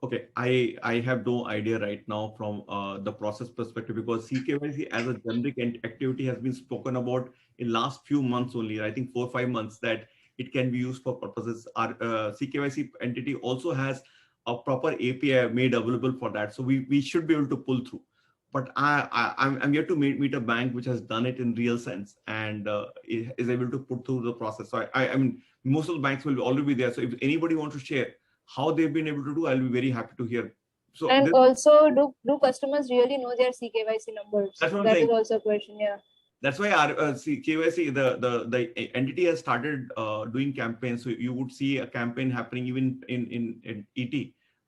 S1: okay, I have no idea right now from the process perspective because CKYC as a generic activity has been spoken about in last few months only. I think 4 or 5 months that it can be used for purposes. Our CKYC entity also has a proper API made available for that. So we should be able to pull through. But I'm yet to meet a bank which has done it in real sense and is able to put through the process. So I mean, most of the banks will already be there. So if anybody wants to share how they've been able to do, I'll be very happy to hear. So
S10: and also, do customers really know their CKYC numbers?
S1: That's what I'm
S10: that
S1: saying.
S10: Is also a question, yeah.
S1: That's why our KYC, the entity has started doing campaigns. So you would see a campaign happening even in ET,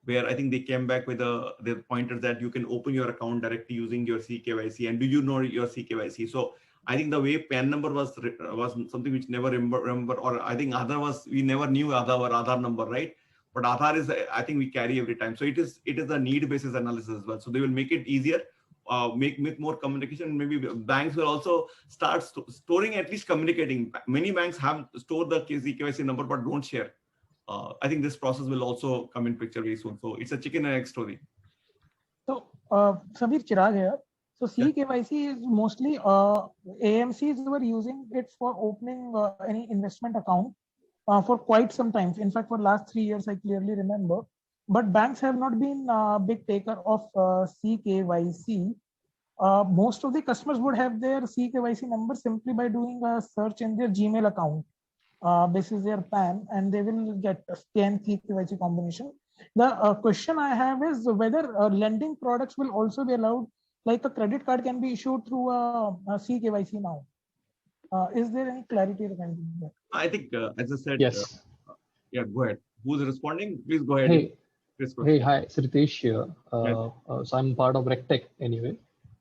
S1: where I think they came back with the pointer that you can open your account directly using your CKYC. And do you know your CKYC? So I think the way PAN number was something which never remember, or I think Aadhaar was, we never knew Aadhaar number, right? But Aadhaar is, I think we carry every time. So it is a need basis analysis as well. So they will make it easier, make more communication. Maybe banks will also start storing, at least communicating. Many banks have stored the KYC number, but don't share. I think this process will also come in picture very soon. So it's a chicken and egg story.
S6: So Samir, Chirag here. So CKYC is mostly AMCs were using it for opening any investment account for quite some time. In fact, for last 3 years, I clearly remember. But banks have not been a big taker of CKYC. Most of the customers would have their CKYC number simply by doing a search in their Gmail account. This is their PAN, and they will get a scan CKYC combination. The question I have is whether lending products will also be allowed, like a credit card can be issued through a CKYC now. Is there any clarity regarding that?
S1: I think, as I said,
S11: yes.
S1: Yeah, go ahead. Who's responding? Please go ahead.
S11: Hey, hi, Sritesh here. So I'm part of RecTech anyway.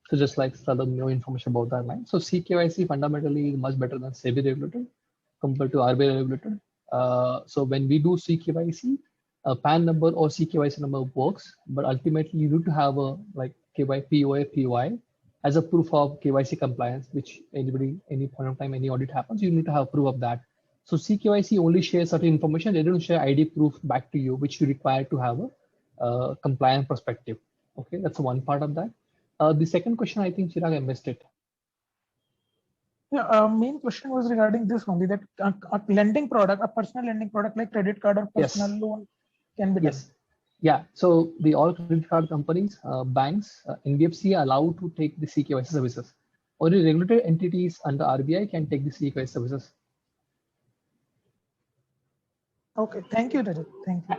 S11: So just like some new information about that line. So CKYC fundamentally is much better than SEBI regulated compared to RBI regulated. So when we do CKYC, a PAN number or CKYC number works, but ultimately you need to have a like POI as a proof of KYC compliance, which anybody, any point of time, any audit happens, you need to have proof of that. So CKYC only shares certain information. They don't share ID proof back to you, which you require to have a compliant perspective. Okay, that's one part of that. The second question, I think Chirag, I missed it.
S6: Yeah, main question was regarding this only, that a lending product, a personal lending product like credit card or personal loan can be done.
S11: Yes. Yeah, so the all credit card companies, banks, NBFC are allowed to take the CKYC services. Only regulated entities under RBI can take the CKYC services.
S6: Okay, thank you, Rajat. Thank you.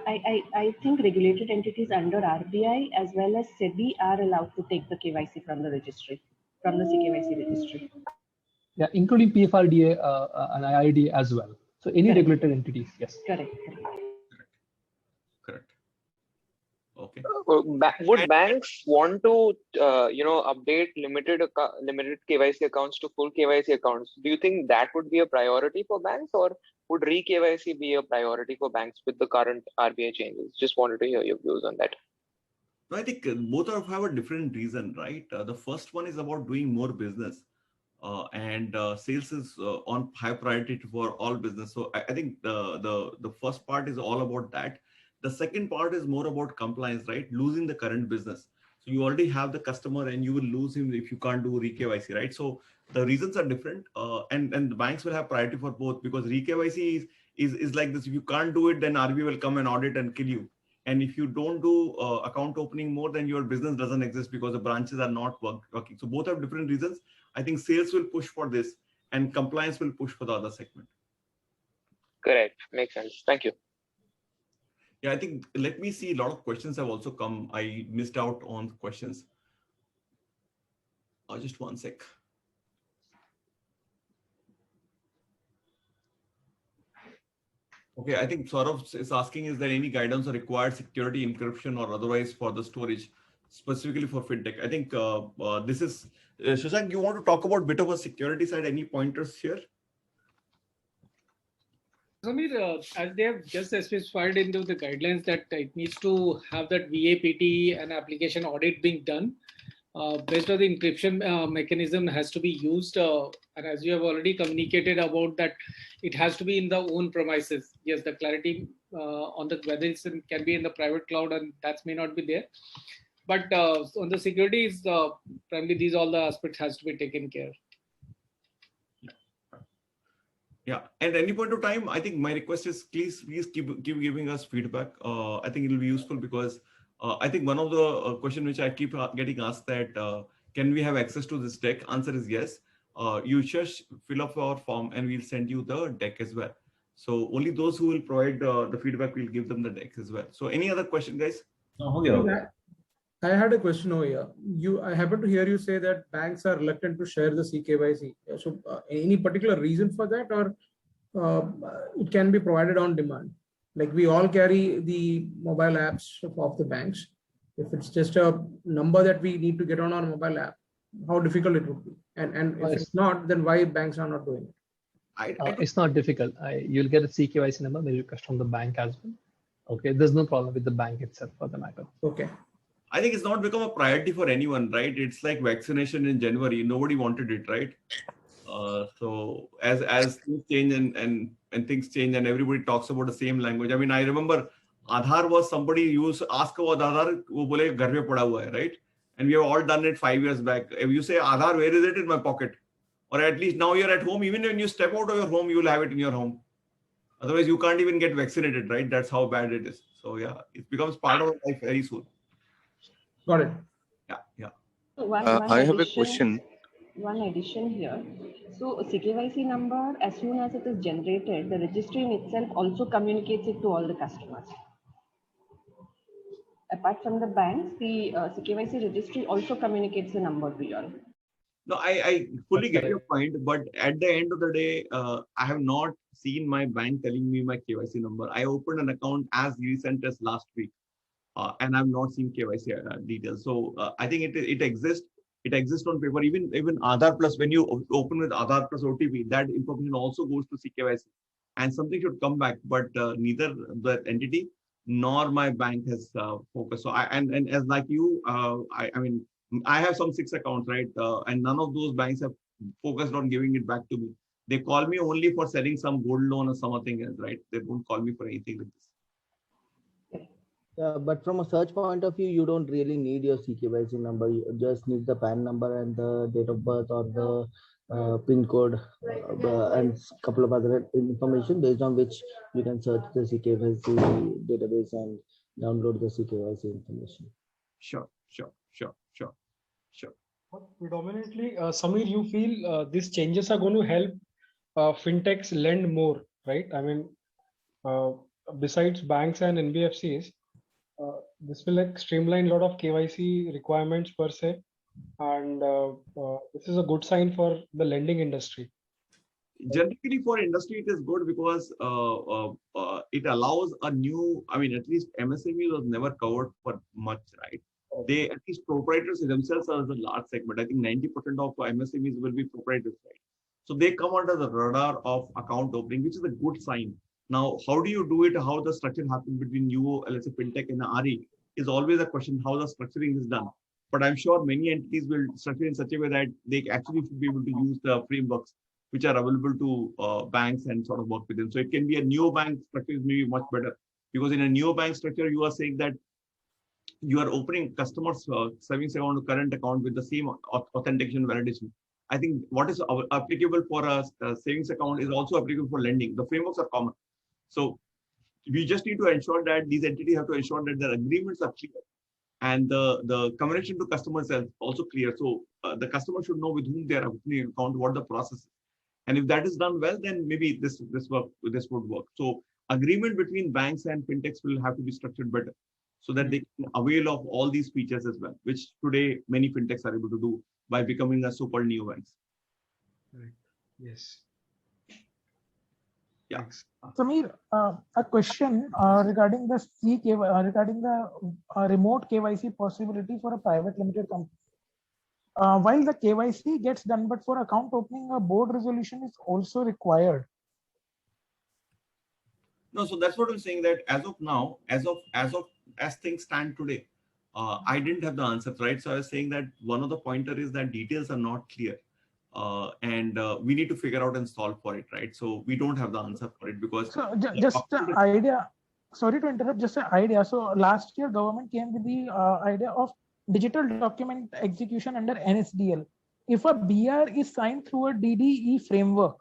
S12: I think regulated entities under RBI as well as SEBI are allowed to take the KYC from the registry, from the CKYC registry.
S11: Yeah, including PFRDA and IRDA as well. So any regulated entities, yes.
S12: Correct.
S1: Okay.
S13: Would banks want to, update limited KYC accounts to full KYC accounts? Do you think that would be a priority for banks, or would re-KYC be a priority for banks with the current RBI changes? Just wanted to hear your views on that.
S1: I think both have a different reason, right? The first one is about doing more business, and sales is on high priority for all business. So I think the first part is all about that. The second part is more about compliance, right? Losing the current business. So you already have the customer and you will lose him if you can't do re-KYC, right? So the reasons are different, and the banks will have priority for both, because re-KYC is like this. If you can't do it, then RBI will come and audit and kill you. And if you don't do account opening more, then your business doesn't exist because the branches are not working. So both have different reasons. I think sales will push for this and compliance will push for the other segment.
S13: Correct. Makes sense. Thank you.
S1: Yeah, I think, let me see, a lot of questions have also come. I missed out on questions. Just one sec. Okay, I think Saurabh is asking, is there any guidance or required security encryption or otherwise for the storage, specifically for fintech? I think this is, Shashank, you want to talk about bit of a security side, any pointers here?
S3: Samir, as they have just specified into the guidelines that it needs to have that VAPT and application audit being done. Based on the encryption mechanism has to be used, and as you have already communicated about that, it has to be in the own premises. Yes, the clarity on the whether it can be in the private cloud, and that may not be there. But on the security, is primarily these all the aspects has to be taken care.
S1: Yeah, at any point of time, I think my request is please keep giving us feedback. I think it will be useful because I think one of the question which I keep getting asked that can we have access to this deck? Answer is yes. You just fill up our form and we'll send you the deck as well. So only those who will provide the feedback, we'll give them the deck as well. So any other question, guys?
S7: I had a question over here. I happen to hear you say that banks are reluctant to share the CKYC. So any particular reason for that, or it can be provided on demand? Like we all carry the mobile apps of the banks. If it's just a number that we need to get on our mobile app, how difficult it would be? And if it's not, then why banks are not doing it?
S11: It's not difficult. You'll get a CKYC number when you request from the bank as well. Okay, there's no problem with the bank itself for the matter.
S7: Okay.
S1: I think it's not become a priority for anyone, right? It's like vaccination in January. Nobody wanted it, right? So as things change and things change and everybody talks about the same language. I mean, I remember Aadhaar was somebody used to ask about Aadhaar, wo bole ghar pe pada hua hai, right? And we have all done it 5 years back. If you say Aadhaar, where is it? In my pocket. Or at least now you're at home. Even when you step out of your home, you will have it in your home. Otherwise, you can't even get vaccinated, right? That's how bad it is. So yeah, it becomes part of life very soon.
S7: Got it.
S1: Yeah.
S12: So
S14: I have a question.
S12: One addition here. So a CKYC number, as soon as it is generated, the registry in itself also communicates it to all the customers. Apart from the banks, the CKYC registry also communicates the number to you all.
S1: No, I fully get your point, but at the end of the day, I have not seen my bank telling me my KYC number. I opened an account as recent as last week, and I've not seen KYC details. So I think it exists. It exists on paper. Even Aadhaar Plus, when you open with Aadhaar Plus OTP, that information also goes to CKYC, and something should come back. But neither the entity nor my bank has focused. So and as like you, I mean, I have some 6 accounts, right? And none of those banks have focused on giving it back to me. They call me only for selling some gold loan or something else, right? They don't call me for anything like this.
S15: But from a search point of view, you don't really need your CKYC number. You just need the PAN number and the date of birth or the PIN code and a couple of other information based on which you can search the CKYC database and download the CKYC information.
S1: Sure.
S16: But predominantly, Samir, you feel these changes are going to help fintechs lend more, right? I mean, besides banks and NBFCs, this will like streamline a lot of KYC requirements per se, and this is a good sign for the lending industry.
S1: Generally, for industry, it is good because it allows a new. I mean, at least MSME was never covered for much, right? They, at least proprietors themselves are the large segment. I think 90% of MSMEs will be proprietors, right? So they come under the radar of account opening, which is a good sign. Now, how do you do it? How the structure happens between you, let's say fintech and RE is always a question how the structuring is done. But I'm sure many entities will structure in such a way that they actually should be able to use the frameworks which are available to banks and sort of work with them. So it can be a neobank structure is maybe much better, because in a neobank structure, you are saying that you are opening customers' savings account to current account with the same authentication validation. I think what is applicable for a savings account is also applicable for lending. The frameworks are common. So we just need to ensure that these entities have to ensure that their agreements are clear and the communication to customers is also clear. So the customer should know with whom they are opening an account, what the process is. And if that is done well, then maybe this would work. So agreement between banks and fintechs will have to be structured better so that they can avail of all these features as well, which today many fintechs are able to do by becoming a so-called neobanks.
S16: Right. Yes.
S1: Yeah.
S16: Thanks.
S6: Sameer, a question regarding the regarding the remote KYC possibility for a private limited company. While the KYC gets done, but for account opening, a board resolution is also required.
S1: No, so that's what I'm saying, that as of now, as things stand today, I didn't have the answer, right? So I was saying that one of the pointer is that details are not clear. And we need to figure out and solve for it, right? So we don't have the answer for it because
S6: so just an idea. Sorry to interrupt. Just an idea. So last year, government came with the idea of digital document execution under NSDL. If a BR is signed through a DDE framework,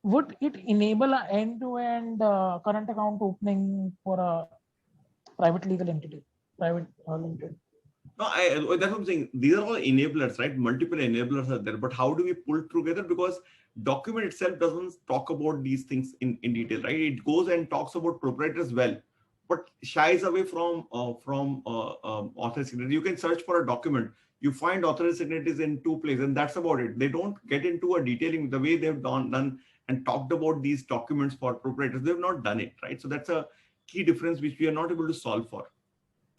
S6: would it enable an end-to-end current account opening for a private legal entity, private limited?
S1: No, that's what I'm saying. These are all enablers, right? Multiple enablers are there, but how do we pull together? Because document itself doesn't talk about these things in detail, right? It goes and talks about proprietors well, but shies away from authorized signatories. You can search for a document, you find authorized signatories in 2 places, and that's about it. They don't get into a detailing the way they've done and talked about these documents for proprietors. They've not done it, right? So that's a key difference which we are not able to solve for.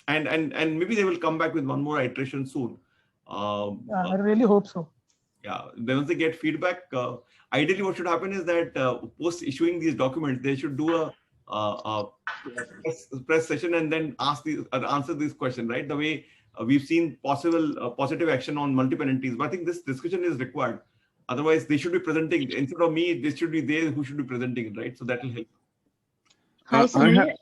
S1: And maybe they will come back with one more iteration soon.
S6: I really hope so.
S1: Yeah, then once they get feedback, ideally what should happen is that post issuing these documents, they should do a press session and then answer this question, right? The way we've seen positive action on multiple entities. But I think this discussion is required. Otherwise, they should be presenting, instead of me, this should be they who should be presenting it, right? So that will help.
S14: Hi, Sameer.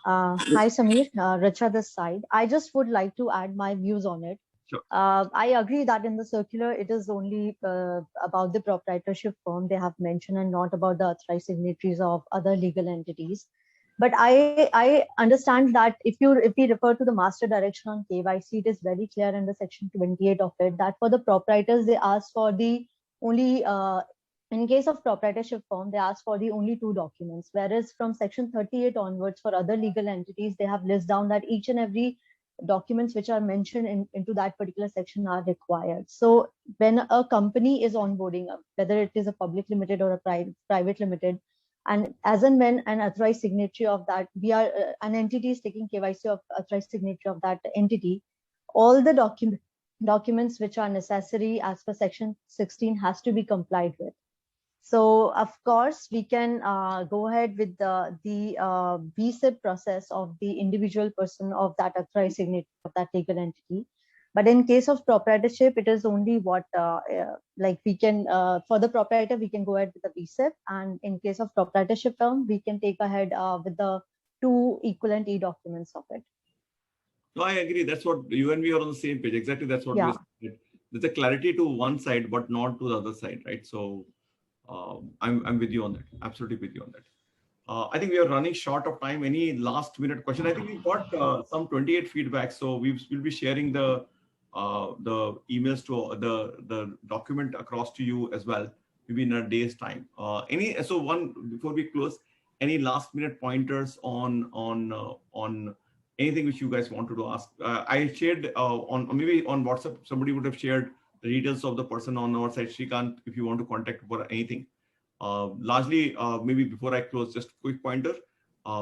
S14: Hi, Sameer. Richa this side. I just would like to add my views on it.
S1: Sure.
S14: I agree that in the circular, it is only about the proprietorship firm they have mentioned and not about the authorized signatories of other legal entities. But I understand that if we refer to the master direction on KYC, it is very clear in the section 28 of it that for the proprietors, they ask for the only in case of proprietorship firm, they ask for the only 2 documents, whereas from section 38 onwards for other legal entities, they have listed down that each and every documents which are mentioned into that particular section are required. So when a company is onboarding, whether it is a public limited or a private limited, and as and when an authorized signatory of that, an entity is taking KYC of authorized signatory of that entity, all the documents which are necessary as per section 16 has to be complied with. So of course, we can go ahead with the VSIP process of the individual person of that authorized signature of that legal entity. But in case of proprietorship, it is only what like we can for the proprietor we can go ahead with the VSIP, and in case of proprietorship firm, we can take ahead with the 2 equivalent e-documents of it.
S1: No, I agree. That's what you and me are on the same page. Exactly, that's what we said. There's a clarity to one side, but not to the other side, right? So. I'm with you on that. Absolutely with you on that. I think we are running short of time. Any last minute question? I think we've got some 28 feedback, so we'll be sharing the emails to the document across to you as well, maybe in a day's time. Before we close, any last minute pointers on anything which you guys wanted to ask? I shared maybe on WhatsApp, somebody would have shared the details of the person on our side, Shrikant, if you want to contact for anything. Largely, maybe before I close, just a quick pointer.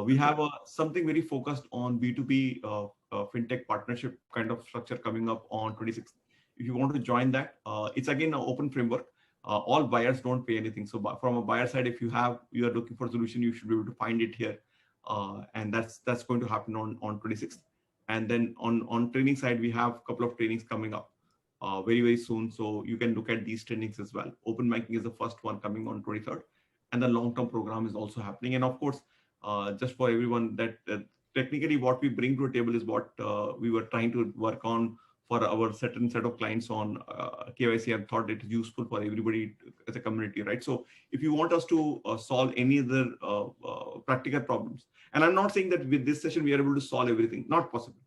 S1: We have something very focused on B2B fintech partnership kind of structure coming up on 26th. If you want to join that, it's again an open framework. All buyers don't pay anything. So from a buyer side, if you are looking for a solution, you should be able to find it here. And that's going to happen on 26th. And then on training side, we have a couple of trainings coming up very, very soon. So you can look at these trainings as well. Open banking is the first one coming on 23rd. And the long-term program is also happening. And of course, just for everyone, that technically what we bring to a table is what we were trying to work on for our certain set of clients on KYC, and thought it is useful for everybody as a community, right? So if you want us to solve any other practical problems, And I'm not saying that with this session, we are able to solve everything. Not possible.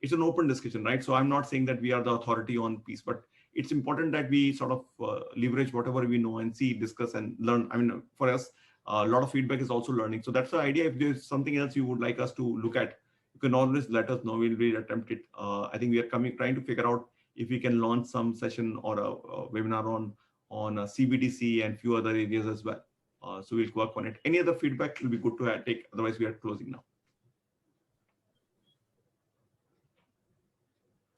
S1: It's an open discussion, right? So I'm not saying that we are the authority on piece, but it's important that we sort of leverage whatever we know and see, discuss and learn. I mean, for us, a lot of feedback is also learning. So that's the idea. If there's something else you would like us to look at, you can always let us know. We'll attempt it. I think we are trying to figure out if we can launch some session or a webinar on CBDC and few other areas as well. So we'll work on it. Any other feedback will be good to take. Otherwise, we are closing now.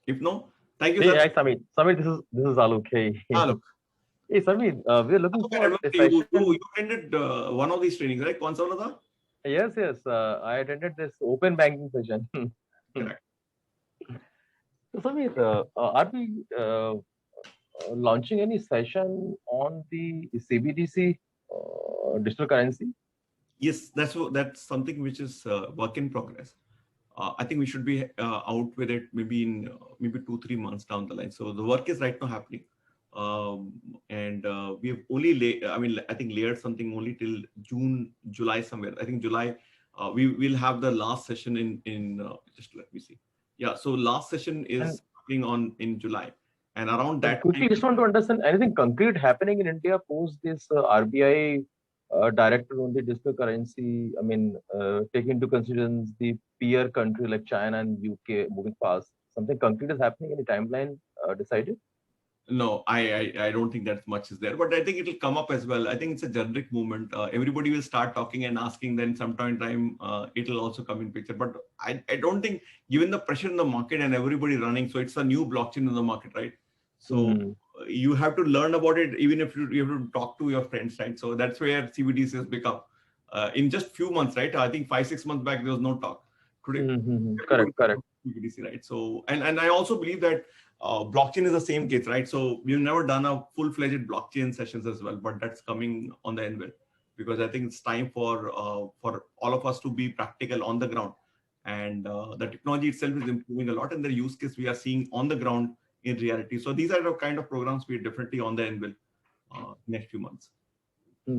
S1: If no, thank you.
S17: Hey,
S1: sir.
S17: hi, Samir. Samir, this is Alok. Hey.
S1: Alok.
S17: Hey, Samir, we are looking for a
S1: You
S17: session.
S1: attended one of these trainings, right? Kaun sa wala tha?
S17: Yes. I attended this open banking session.
S1: Correct.
S17: So, Samir, are we launching any session on the CBDC digital currency?
S1: Yes, that's something which is work in progress. I think we should be out with it maybe in maybe 2-3 months down the line. So the work is right now happening, and we have only I think layered something only till June, July somewhere. I think July we will have the last session in just let me see. Yeah, so last session is happening in July, and around that.
S17: Quickly, just want to understand anything concrete happening in India post this RBI directive on the digital currency. I mean, take into consideration the peer country like China and UK moving fast. Something concrete is happening. Any timeline decided?
S1: No, I don't think that much is there, but I think it will come up as well. I think it's a generic movement. Everybody will start talking and asking, then sometime in time it will also come in picture. But I don't think, given the pressure in the market and everybody running, so it's a new blockchain in the market, right? So you have to learn about it, even if you have to talk to your friends, right? So that's where CBDC has become. In just few months, right? I think 5-6 months back, there was no talk. Today,
S17: correct.
S1: CBDC, right? So, and I also believe that blockchain is the same case, right? So we've never done a full-fledged blockchain sessions as well, but that's coming on the anvil, because I think it's time for all of us to be practical on the ground, and the technology itself is improving a lot, and the use case we are seeing on the ground in reality. So these are the kind of programs we are definitely on the anvil next few months.
S17: Right.